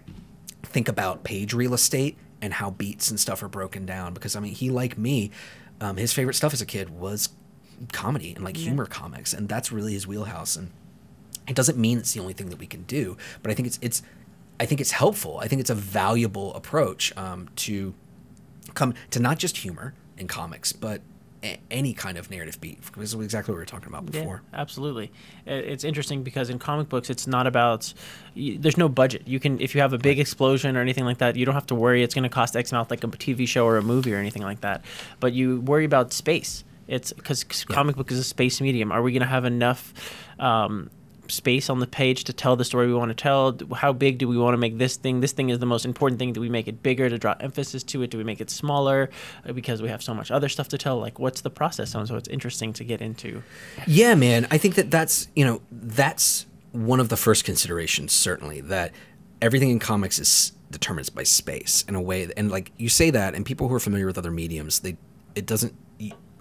think about page real estate and how beats and stuff are broken down, because he, like me, his favorite stuff as a kid was comedy and like humor comics, and that's really his wheelhouse. And it doesn't mean it's the only thing that we can do, but I think it's helpful. I think it's a valuable approach to come to not just humor in comics, but any kind of narrative beat. This is exactly what we were talking about before. Yeah, absolutely. It's interesting because in comic books, it's not about, there's no budget. You can, if you have a big explosion or anything like that, you don't have to worry it's going to cost X amount, like a TV show or a movie or anything like that. But you worry about space. It's because comic book is a space medium. Are we going to have enough space on the page to tell the story we want to tell? How big do we want to make this thing? This thing is the most important thing. Do we make it bigger to draw emphasis to it? Do we make it smaller because we have so much other stuff to tell? Like, what's the process? And so it's interesting to get into. Yeah, man. I think that's one of the first considerations, certainly, that everything in comics is determined by space in a way. And like you say that, and people who are familiar with other mediums, it doesn't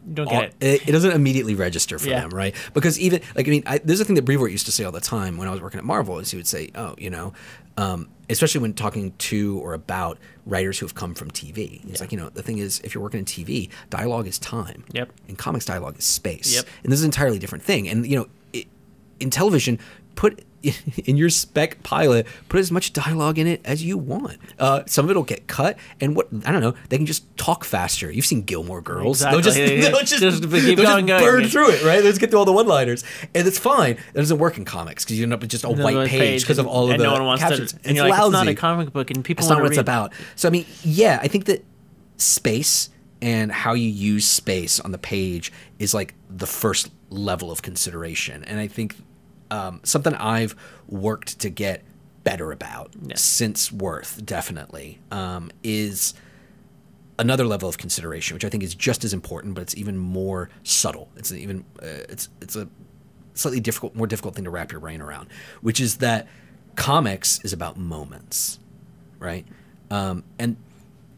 immediately register for them, right? Because even like, I mean, there's a thing that Brevoort used to say all the time when I was working at Marvel, is he would say, especially when talking to or about writers who have come from TV. He's like, the thing is, if you're working in TV, dialogue is time. Yep. And comics dialogue is space. Yep. And this is an entirely different thing. And, in television, put in your spec pilot, put as much dialogue in it as you want. Some of it will get cut, and they can just talk faster. You've seen Gilmore Girls. Exactly. They'll just burn through it, right? They'll just get through all the one-liners. And it's fine. It doesn't work in comics because you end up with just a white page because of all of the no one wants captions. And you're like, it's not a comic book, and people want to read. That's not what it's about. So, I mean, I think that space and how you use space on the page is like the first level of consideration. And I think something I've worked to get better about since Worth, definitely, is another level of consideration, which I think is just as important, but it's even more subtle. It's a slightly more difficult thing to wrap your brain around, which is that comics is about moments, right? And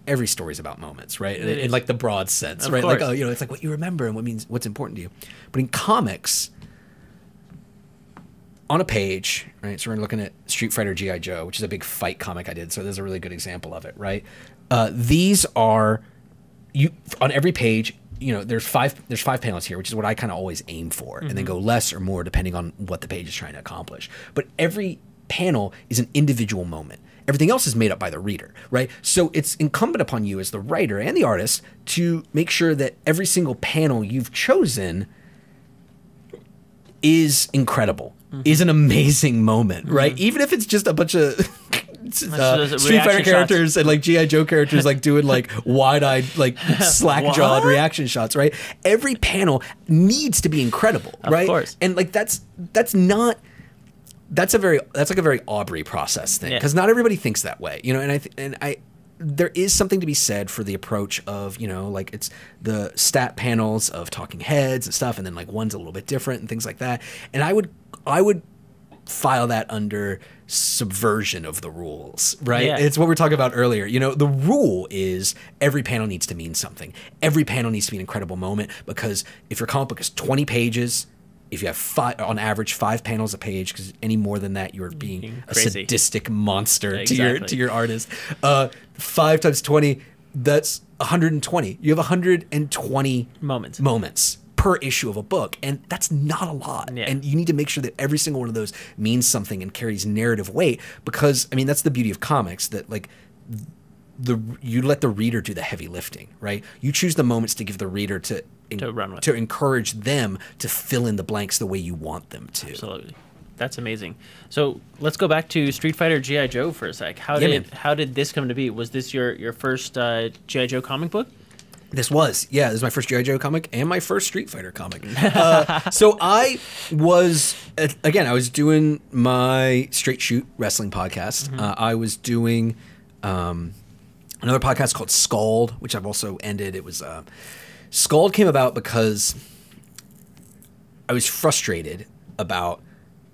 every story is about moments, right? In like the broad sense, right? Course. Like, it's like what you remember and what's important to you. But in comics, on a page, right? So we're looking at Street Fighter G.I. Joe, which is a big fight comic I did. So there's a really good example of it, right? These are on every page. There's five panels here, which is what I kind of always aim for, and then go less or more depending on what the page is trying to accomplish. But every panel is an individual moment. Everything else is made up by the reader, right? So it's incumbent upon you as the writer and the artist to make sure that every single panel you've chosen is incredible, is an amazing moment, right? Even if it's just a bunch of Street Fighter characters and like G.I. Joe characters like doing like wide-eyed, like slack-jawed reaction shots, right? Every panel needs to be incredible, right? Of course. And like that's like a very Aubrey process thing, because not everybody thinks that way, and I there is something to be said for the approach of, like it's the stat panels of talking heads and stuff, and then like one's a little bit different and things like that. And I would file that under subversion of the rules, right? Yeah. It's what we were talking about earlier. The rule is every panel needs to mean something. Every panel needs to be an incredible moment, because if your comic book is 20 pages, if you have on average 5 panels a page, because any more than that, you're being a sadistic monster to your artist. 5 times 20, that's 120. You have 120 moments per issue of a book, and that's not a lot. Yeah. And you need to make sure that every single one of those means something and carries narrative weight, because I mean that's the beauty of comics, that like you let the reader do the heavy lifting, right? You choose the moments to give the reader to encourage them to fill in the blanks the way you want them to. Absolutely. That's amazing. So let's go back to Street Fighter G.I. Joe for a sec. How did this come to be? Was this your first G.I. Joe comic book? This was my first G.I. Joe comic and my first Street Fighter comic. So I was doing my Straight Shoot wrestling podcast. I was doing another podcast called Scald, which I've also ended. It was Scald came about because I was frustrated about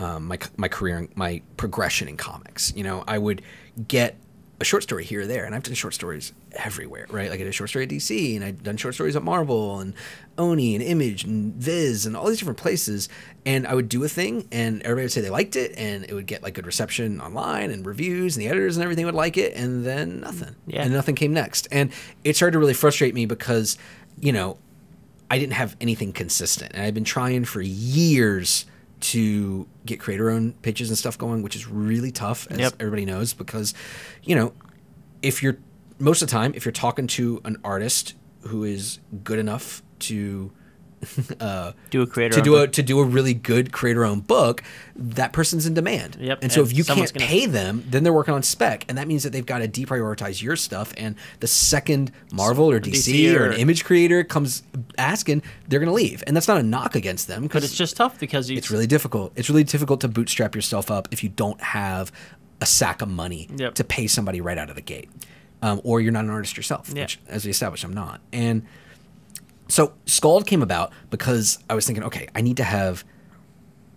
my career and my progression in comics. I would get a short story here or there, and I've done short stories everywhere, right? Like I did a short story at DC, and I've done short stories at Marvel and Oni and Image and Viz and all these different places. And I would do a thing, and everybody would say they liked it, and it would get like good reception online and reviews, and the editors and everything would like it, and then nothing. Yeah. And nothing came next. And it started to really frustrate me because, I didn't have anything consistent, and I'd been trying for years to get creator-owned pitches and stuff going, which is really tough, as everybody knows, because, if you're most of the time, if you're talking to an artist who is good enough to do a creator to do a really good creator-owned book, that person's in demand. Yep. And so if you can't pay them, then they're working on spec, and that means that they've got to deprioritize your stuff. And the second Marvel or DC or an image creator comes asking, they're going to leave. And that's not a knock against them, but it's just tough because it's really difficult. It's really difficult to bootstrap yourself up if you don't have a sack of money to pay somebody right out of the gate, or you're not an artist yourself, which, as we established, I'm not. And so Scald came about because I was thinking, okay, I need to have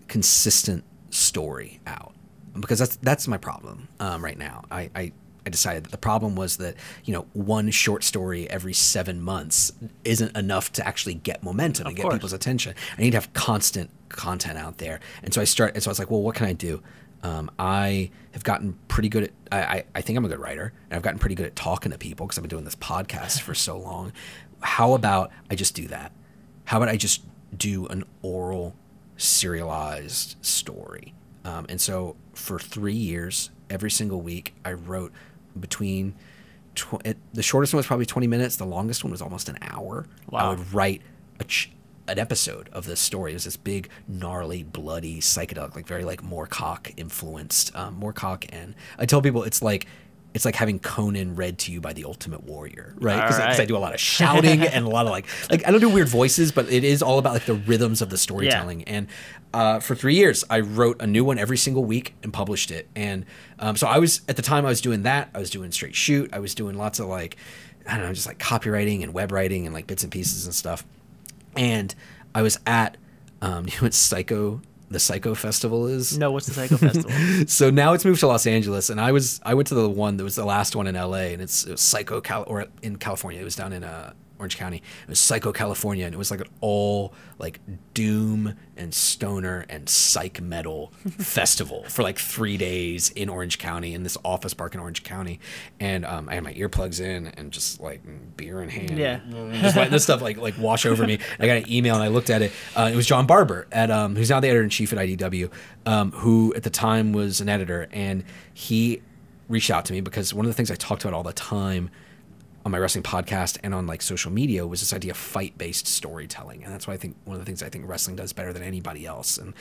consistent story out, because that's my problem right now. I decided that the problem was that, you know, one short story every 7 months isn't enough to actually get momentum and get people's attention. I need to have constant content out there. And so I was like, well, what can I do? I have gotten pretty good at, I think I'm a good writer, and I've gotten pretty good at talking to people because I've been doing this podcast for so long. How about I just do that? How about I just do an oral serialized story? And so for 3 years, every single week, I wrote between, the shortest one was probably 20 minutes. The longest one was almost an hour. Wow. I would write an episode of this story. It was this big, gnarly, bloody, psychedelic, like very like Moorcock influenced, Moorcock. And I tell people it's like having Conan read to you by the Ultimate Warrior, right? Because I do a lot of shouting and a lot of like I don't do weird voices, but it is all about like the rhythms of the storytelling. Yeah. And for 3 years, I wrote a new one every single week and published it. And so I was, at the time I was doing that. I was doing straight shoot. I was doing lots of like, I don't know, just like copywriting and web writing and like bits and pieces and stuff. And I was at, you know what the Psycho Festival is? No, what's the Psycho Festival? So now it's moved to Los Angeles, and I went to the one that was the last one in LA, and it was Psycho or in California. It was down in Orange County. It was Psycho California, and it was like an all like doom and stoner and psych metal festival for like 3 days in Orange County, in this office park in Orange County. And I had my earplugs in and just like beer in hand, just letting this stuff like wash over me. I got an email and I looked at it. It was John Barber at who's now the editor-in-chief at IDW, who at the time was an editor, and he reached out to me because one of the things I talked about all the time on my wrestling podcast and on like social media was this idea of fight-based storytelling. And that's why I think one of the things I think wrestling does better than anybody else. And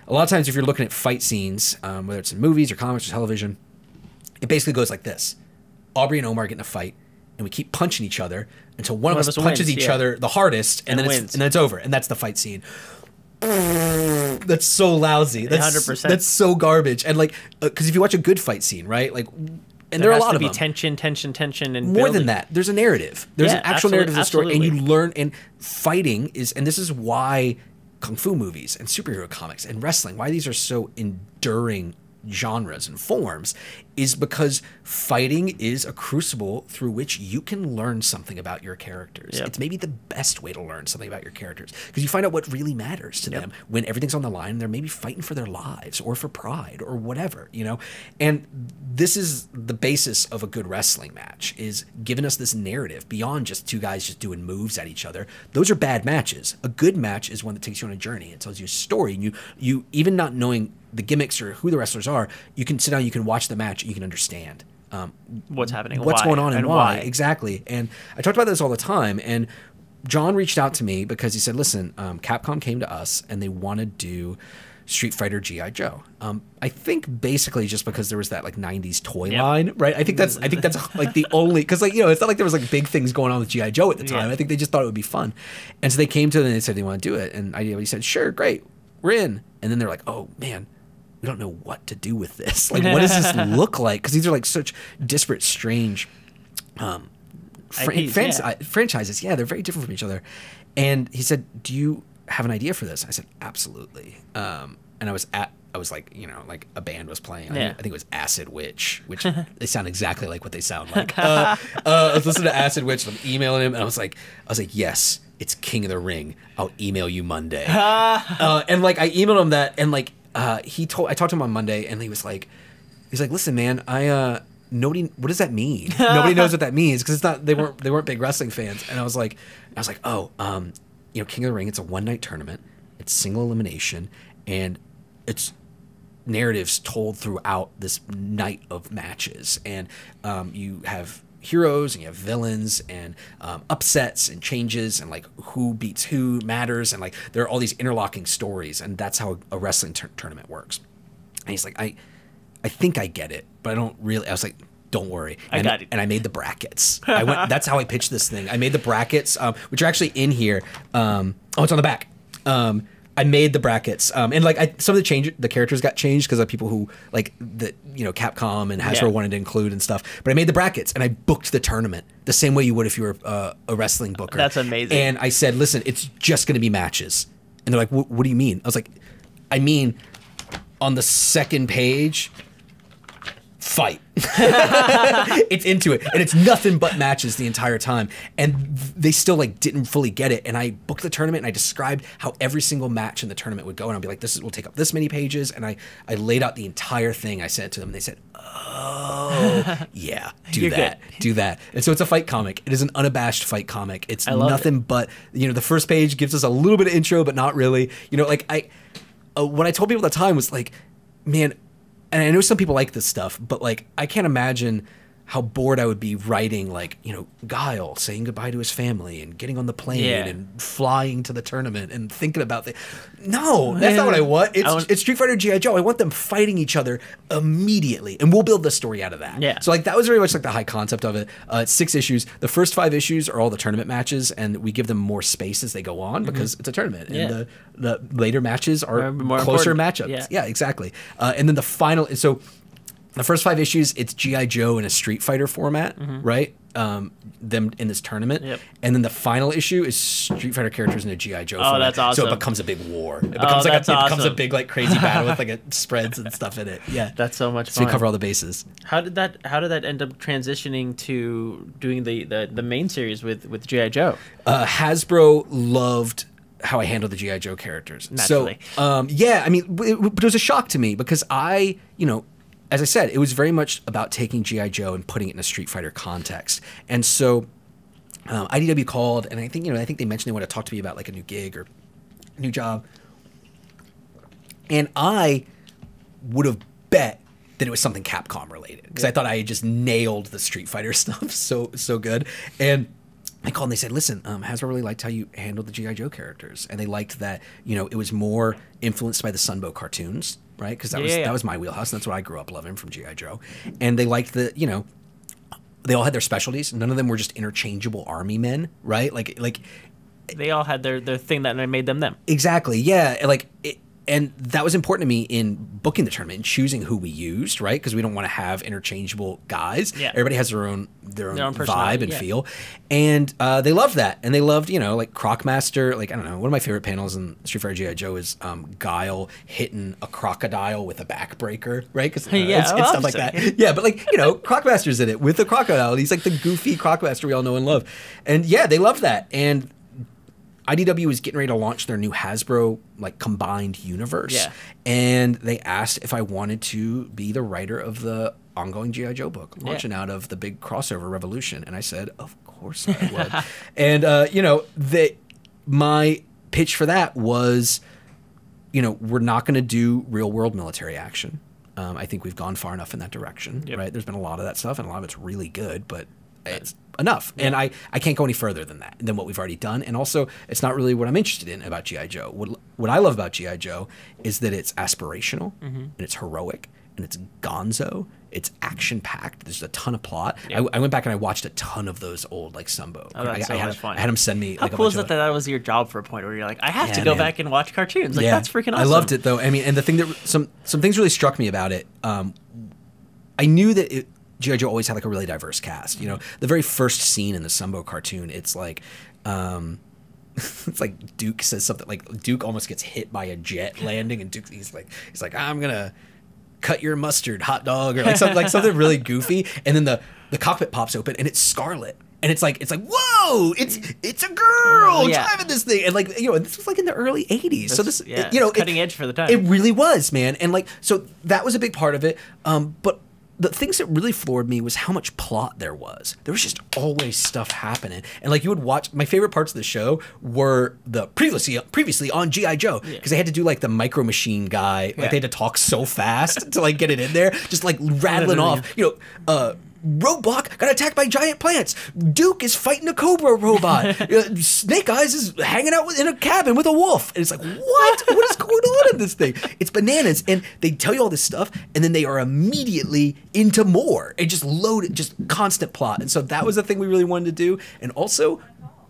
a lot of times if you're looking at fight scenes, whether it's in movies or comics or television, it basically goes like this. Aubrey and Omar get in a fight, and we keep punching each other until one of us punches wins, each other the hardest, and then it's over. And that's the fight scene. That's so lousy. That's 100%. That's so garbage. And like, because if you watch a good fight scene, right? Like, and there are a lot of them. Tension, and more building. Than that. There's a narrative. There's an actual narrative of the story, and you learn. And fighting is, and this is why kung fu movies and superhero comics and wrestling, why these are so enduring genres and forms, is because fighting is a crucible through which you can learn something about your characters. Yep. It's maybe the best way to learn something about your characters, because you find out what really matters to them when everything's on the line. They're maybe fighting for their lives or for pride or whatever, you know? And this is the basis of a good wrestling match, is giving us this narrative beyond just two guys just doing moves at each other. Those are bad matches. A good match is one that takes you on a journey. It tells you a story, and you even not knowing the gimmicks or who the wrestlers are, you can sit down, you can watch the match, you can understand what's happening, what's going on, and why. Exactly. And I talked about this all the time. And John reached out to me because he said, "Listen, Capcom came to us and they want to do Street Fighter G.I. Joe." I think basically just because there was that like '90s toy line, right? I think that's like the only, because like, you know, it's not like there was like big things going on with G.I. Joe at the time. I think they just thought it would be fun, and so they came to them and they said they want to do it, and he said, "Sure, great, we're in." And then they're like, "Oh man, we don't know what to do with this. Like, what does this look like?" Because these are like such disparate, strange franchises. Yeah, they're very different from each other. And he said, "Do you have an idea for this?" I said, "Absolutely." And I was like, you know, like a band was playing. I think it was Acid Witch, which they sound exactly like what they sound like. I was listening to Acid Witch, and I'm emailing him, and I was like, "Yes, it's King of the Ring. I'll email you Monday." And like I emailed him that, and like I talked to him on Monday, and he's like, "Listen, man, nobody, what does that mean?" Nobody knows what that means, because it's not, they weren't big wrestling fans. And I was like, "Oh, you know, King of the Ring, it's a one-night tournament. It's single elimination, and it's narratives told throughout this night of matches. And you have heroes and you have villains and upsets and changes and like who beats who matters, and like there are all these interlocking stories, and that's how a wrestling tournament works. And he's like, I think I get it, but I don't really. I was like, don't worry. I got it. And I made the brackets. That's how I pitched this thing. I made the brackets, which are actually in here. Oh, it's on the back. I made the brackets, and like some of the characters got changed because of people who like the Capcom and Hasbro wanted to include and stuff. But I made the brackets and I booked the tournament the same way you would if you were a wrestling booker. That's amazing. And I said, listen, it's just going to be matches. And they're like, what do you mean? I was like, I mean, on the second page, fight. It's into it, and it's nothing but matches the entire time, and they still like didn't fully get it. And I booked the tournament and I described how every single match in the tournament would go, and I'll be like, will take up this many pages, and I laid out the entire thing. I sent it to them and they said, oh yeah, do that. And so it's a fight comic. It is an unabashed fight comic. It's nothing but the first page gives us a little bit of intro, but not really. Like what I told people at the time was like, man, and I know some people like this stuff, but like I can't imagine how bored I would be writing like, Guile saying goodbye to his family and getting on the plane and flying to the tournament and thinking about the. No, that's not what I want. It's Street Fighter G.I. Joe. I want them fighting each other immediately, and we'll build the story out of that. Yeah. So like that was very much like the high concept of it. It's 6 issues. The first 5 issues are all the tournament matches, and we give them more space as they go on because it's a tournament. And the later matches are more closer important. matchups. Yeah, exactly. And then the final. So the first 5 issues, it's G.I. Joe in a Street Fighter format, right? Them in this tournament. Yep. And then the final issue is Street Fighter characters in a G.I. Joe format. Oh, that's awesome. So it becomes a big war. It becomes it becomes a big like crazy battle with like spreads and stuff in it. Yeah. That's so much fun. So we cover all the bases. How did that end up transitioning to doing the main series with G.I. Joe? Hasbro loved how I handled the G.I. Joe characters. Naturally. So, yeah, I mean, but it was a shock to me because as I said, it was very much about taking G.I. Joe and putting it in a Street Fighter context. And so IDW called, and I think they mentioned they want to talk to me about like a new gig or a new job. And I would have bet that it was something Capcom related because I thought I had just nailed the Street Fighter stuff so good. And I called and they said, listen, Hasbro really liked how you handled the G.I. Joe characters. And they liked that, it was more influenced by the Sunbow cartoons, right? Because that was my wheelhouse. And that's what I grew up loving from G.I. Joe. And they liked the, they all had their specialties. None of them were just interchangeable army men, right? Like they all had their thing that made them them. Exactly, yeah. And that was important to me in booking the tournament and choosing who we used, right? Because we don't want to have interchangeable guys. Yeah. Everybody has their own vibe and feel. And they loved that. And they loved, like Crocmaster. Like, I don't know, one of my favorite panels in Street Fighter G.I. Joe is Guile hitting a crocodile with a backbreaker, right? Because it's stuff like that. Yeah, but like, Crocmaster's in it with the crocodile. He's like the goofy Crocmaster we all know and love. And yeah, they loved that. And IDW was getting ready to launch their new Hasbro like combined universe, and they asked if I wanted to be the writer of the ongoing G.I. Joe book launching out of the big crossover Revolution, and I said, of course I would. And my pitch for that was, we're not going to do real world military action. I think we've gone far enough in that direction, right? There's been a lot of that stuff, and a lot of it's really good, but it's enough. And I can't go any further than what we've already done. And also, it's not really what I'm interested in about G.I. Joe. What I love about G.I. Joe is that it's aspirational, and it's heroic, and it's gonzo. It's action-packed. There's a ton of plot. I went back and I watched a ton of those old, like, Sunbow. Oh, that's so much fun. I had them send me, How cool is that was your job for a point where you're like, I have to go back and watch cartoons. Like, that's freaking awesome. I loved it, though. I mean, and the thing that some things really struck me about it, I knew that G.I. Joe always had like a really diverse cast. The very first scene in the Sunbow cartoon, it's like, it's like Duke says something like Duke almost gets hit by a jet landing, and he's like, I'm gonna cut your mustard, hot dog, or like something really goofy, and then the cockpit pops open and it's Scarlet. And it's like, whoa! It's a girl driving this thing, and like this was like in the early '80s. So this, cutting edge for the time. It really was, man. And like, so that was a big part of it. But the things that really floored me was how much plot there was. There was just always stuff happening. And like you would watch, my favorite parts of the show were the previously on G.I. Joe. Because they had to do like the Micro Machine guy. Like they had to talk so fast to like get it in there. Just like rattling off. Roadblock got attacked by giant plants. Duke is fighting a Cobra robot. Snake Eyes is hanging out in a cabin with a wolf. And it's like, what? What is going on in this thing? It's bananas. And they tell you all this stuff, and then they are immediately into more. And just loaded, just constant plot. And so that was the thing we really wanted to do. And also,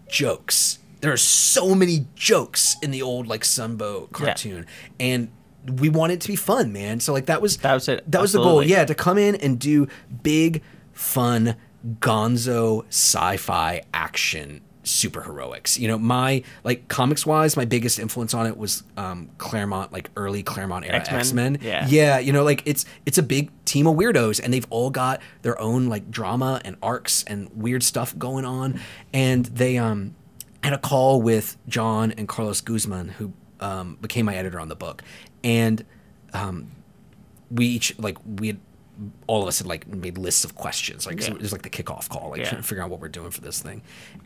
jokes. There are so many jokes in the old like Sunbow cartoon. Yeah. And we want it to be fun, man. So like that was it. That was the goal. Yeah, to come in and do big, fun, gonzo sci-fi action superheroics. You know, my like comics wise, my biggest influence on it was Claremont, like early Claremont era X-Men. Yeah, you know, like it's a big team of weirdos, and they've all got their own like drama and arcs and weird stuff going on. And they had a call with John and Carlos Guzman, who became my editor on the book, and we each all of us had like made lists of questions, like so it was like the kickoff call, like trying to figure out what we're doing for this thing,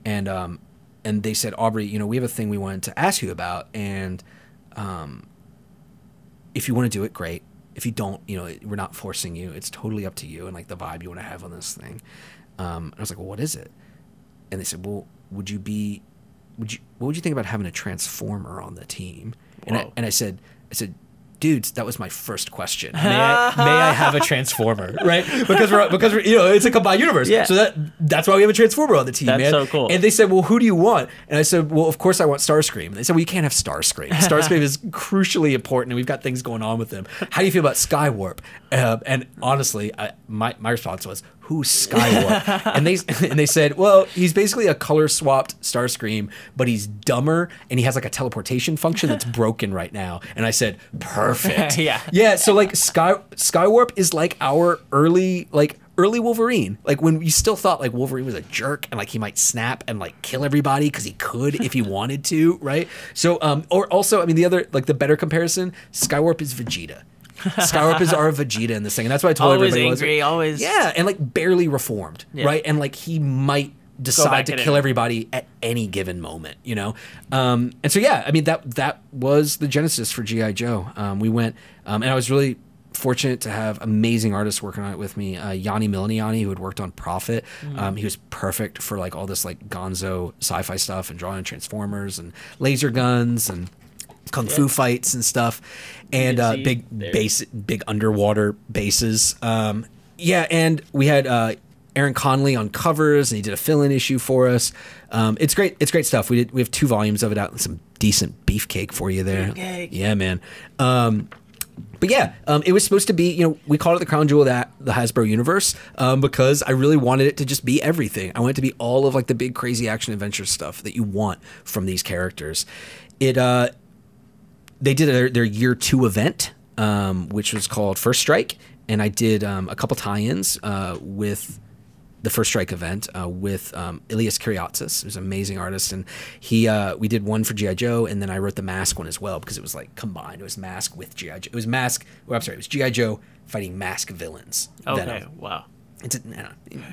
and they said, Aubrey, you know, we have a thing we wanted to ask you about, and if you want to do it, great. If you don't, you know, we're not forcing you. It's totally up to you and like the vibe you want to have on this thing. And I was like, well, what is it? And they said, well, what would you think about having a Transformer on the team? And I said, dudes, that was my first question. May I have a Transformer, right? Because we're you know, it's a combined universe. Yeah. So that's why we have a Transformer on the team, man. That's so cool. And they said, well, who do you want? And I said, well, of course I want Starscream. And they said, well, you can't have Starscream. Starscream is crucially important, and we've got things going on with him. How do you feel about Skywarp? And honestly, my response was, who's Skywarp? and they said, well, he's basically a color swapped Starscream, but he's dumber, and he has like a teleportation function that's broken right now. And I said, perfect. Yeah. So like Skywarp is like our early Wolverine. Like when you still thought like Wolverine was a jerk and like he might snap and like kill everybody because he could if he wanted to, right? So or also, I mean, the other like the better comparison, Skywarp is Vegeta. Skywarp is our Vegeta in this thing, and that's why I told everybody. Always angry, always. Yeah, and like barely reformed, right? And like he might decide to kill everybody at any given moment, you know. And so yeah, I mean that was the genesis for G.I. Joe. We went, and I was really fortunate to have amazing artists working on it with me. Yanni Milaniani, who had worked on Prophet. He was perfect for like all this like gonzo sci-fi stuff and drawing Transformers and laser guns and kung fu fights and stuff, and big underwater bases. And we had Aaron Conley on covers, and he did a fill-in issue for us. It's great stuff. We have 2 volumes of it out, and some decent beefcake for you there. Beefcake. Yeah, man. But yeah, it was supposed to be, you know, we called it the crown jewel of the Hasbro universe because I really wanted it to just be everything. I want it to be all of like the big crazy action adventure stuff that you want from these characters. They did their year 2 event, which was called First Strike, and I did a couple tie-ins with the First Strike event with Ilias Kyriatis, who's an amazing artist, and we did one for G.I. Joe, and then I wrote the Mask one as well because it was like combined. It was Mask with G.I. Joe. It was Mask. Well, I'm sorry, it was G.I. Joe fighting Mask villains. Okay, wow. It's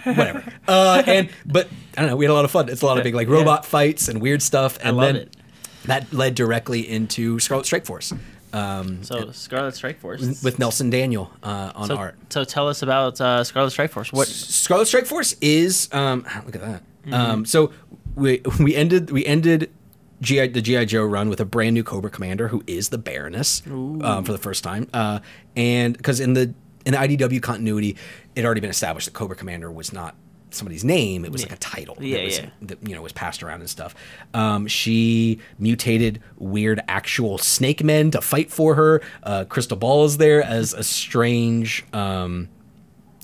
whatever. But I don't know. We had a lot of fun. It's a lot of big like robot fights and weird stuff, and I love it. That led directly into Scarlet Strike Force. So Scarlet Strike Force with Nelson Daniel on art. So tell us about Scarlet Strike Force. What Scarlet Strike Force is? Look at that. So we ended the G.I. Joe run with a brand new Cobra Commander who is the Baroness for the first time, and because in the IDW continuity, it had already been established that Cobra Commander was not somebody's name, it was like a title that was passed around and stuff. She mutated weird actual snake men to fight for her. Crystal Ball is there as a strange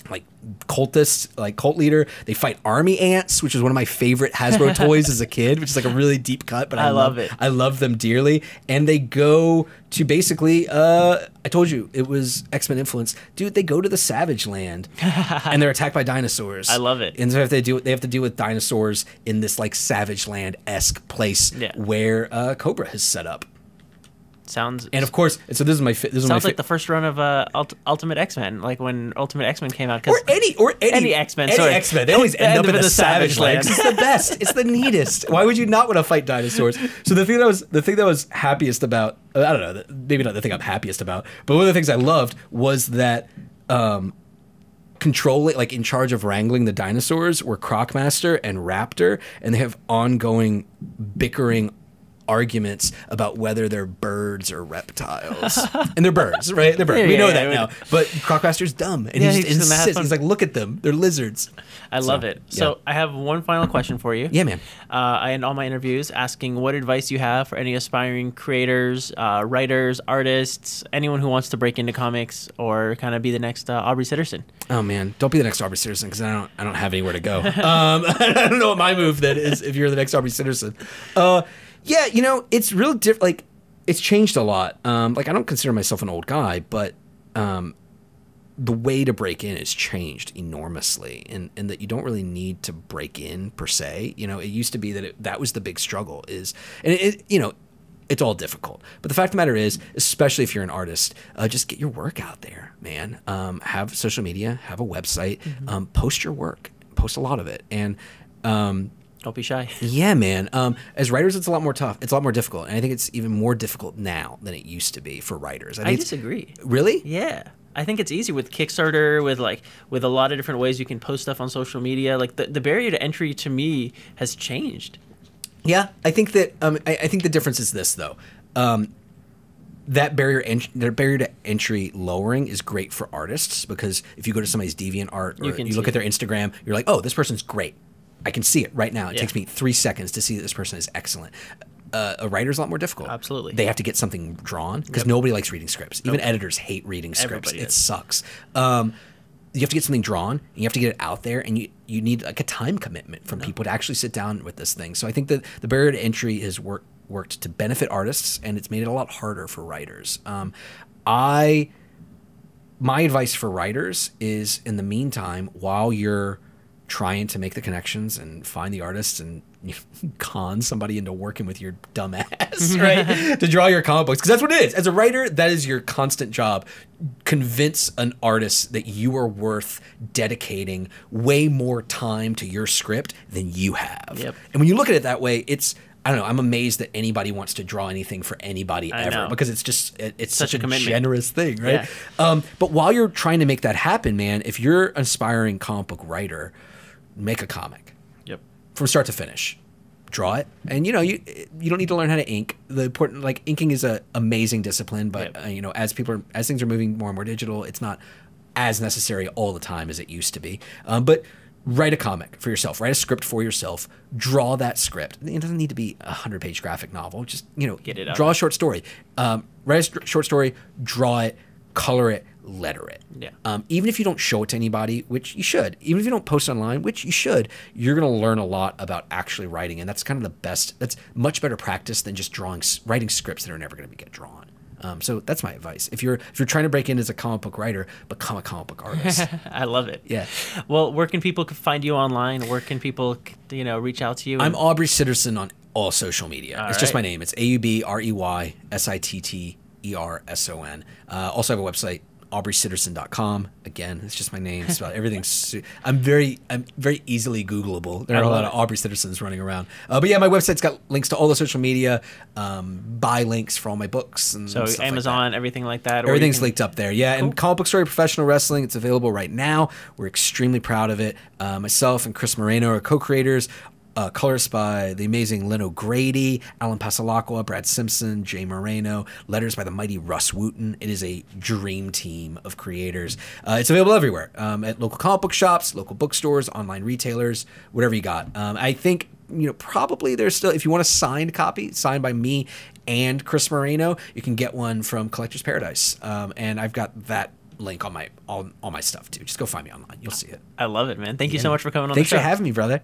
like cultist, like cult leader. They fight army ants, which is one of my favorite Hasbro toys as a kid, which is like a really deep cut, but I love it. I love them dearly. And they go to basically, I told you it was X-Men influence. Dude, they go to the Savage Land and they're attacked by dinosaurs. I love it. And so they have to deal with dinosaurs in this like Savage Land-esque place where Cobra has set up. Sounds and of course, so this is my sounds like the first run of Ultimate X-Men, like when Ultimate X-Men came out. Or any X-Men. Any X-Men. They always end up in the Savage Land. It's the best. It's the neatest. Why would you not want to fight dinosaurs? So the thing that was happiest about, I don't know, maybe not the thing I'm happiest about, but one of the things I loved was that controlling, like in charge of wrangling the dinosaurs, were Crocmaster and Raptor, and they have ongoing bickering arguments about whether they're birds or reptiles. And they're birds, right? They're birds. Yeah, we know yeah, that yeah. now. But Crocmaster's dumb, and Yeah, he he's just just gonna have insists. fun. He's like, look at them. They're lizards. I love it. So I have one final question for you. Yeah, man. I end all my interviews asking what advice you have for any aspiring creators, writers, artists, anyone who wants to break into comics or kind of be the next Aubrey Sitterson. Oh man, don't be the next Aubrey Sitterson, because I don't have anywhere to go. I don't know what my move then is if you're the next Aubrey Sitterson. Yeah, you know, it's real different. Like, it's changed a lot. Like, I don't consider myself an old guy, but the way to break in has changed enormously, and that you don't really need to break in per se. You know, it used to be that that was the big struggle you know, it's all difficult. But the fact of the matter is, especially if you're an artist, just get your work out there, man. Have social media, have a website, post your work, post a lot of it, and Don't be shy. yeah, man. As writers, it's a lot more tough. It's a lot more difficult, and I think it's even more difficult now than it used to be for writers. I disagree. Really? Yeah. I think it's easy with Kickstarter, with a lot of different ways you can post stuff on social media. Like the barrier to entry to me has changed. Yeah, I think that I think the difference is this though. That barrier to entry lowering is great for artists, because if you go to somebody's DeviantArt or you look at their Instagram, you're like, oh, this person's great. I can see it right now. It takes me 3 seconds to see that this person is excellent. A writer's a lot more difficult. Absolutely. They have to get something drawn, because nobody likes reading scripts. Even editors hate reading scripts. Everybody It does. sucks. You have to get something drawn, and you have to get it out there, and you need like a time commitment from people to actually sit down with this thing. So I think that the barrier to entry has worked to benefit artists, and it's made it a lot harder for writers. My advice for writers is, in the meantime, while you're trying to make the connections and find the artists and con somebody into working with your dumb ass, right? To draw your comic books. Because that's what it is. As a writer, that is your constant job. Convince an artist that you are worth dedicating way more time to your script than you have. Yep. And when you look at it that way, I don't know, I'm amazed that anybody wants to draw anything for anybody ever, because it's such a generous thing, right? Yeah. But while you're trying to make that happen, man, if you're an aspiring comic book writer, make a comic. Yep. From start to finish. Draw it. And you know, you don't need to learn how to ink. The important, like, inking is an amazing discipline, but you know, as things are moving more and more digital, it's not as necessary all the time as it used to be. But write a comic for yourself. Write a script for yourself. Draw that script. It doesn't need to be a 100-page graphic novel. Just, you know, get it out. Draw a short story. Write a short story. Draw it. Color it. Letter it. Yeah. Even if you don't show it to anybody, which you should, even if you don't post online, which you should, you're going to learn a lot about actually writing, and that's kind of the best. That's much better practice than just writing scripts that are never going to get drawn. So that's my advice. If you're trying to break in as a comic book writer, become a comic book artist. I love it. Yeah. Well, where can people find you online? Where can people, reach out to you? I'm Aubrey Sitterson on all social media. It's just my name. It's AubreySitterson. Also have a website, AubreySitterson.com. Again, it's just my name. It's about everything's. I'm very easily Googleable. There are a lot of Aubrey Sittersons running around. But yeah, my website's got links to all the social media, buy links for all my books, and so stuff Amazon, like that. everything like that. Everything's linked up there. Yeah, cool. And Comic Book Story Professional Wrestling, it's available right now. We're extremely proud of it. Myself and Chris Moreno are co-creators. Colors by the amazing Lynn O'Grady, Alan Pasalacqua, Brad Simpson, Jay Moreno, letters by the mighty Russ Wooten. It is a dream team of creators. It's available everywhere, at local comic book shops, local bookstores, online retailers, whatever you got. I think, probably there's still, if you want a signed copy, signed by me and Chris Moreno, you can get one from Collector's Paradise. And I've got that link on all my stuff too. Just go find me online. You'll see it. I love it, man. Thank you so much for coming on Thanks the show. for having me, brother.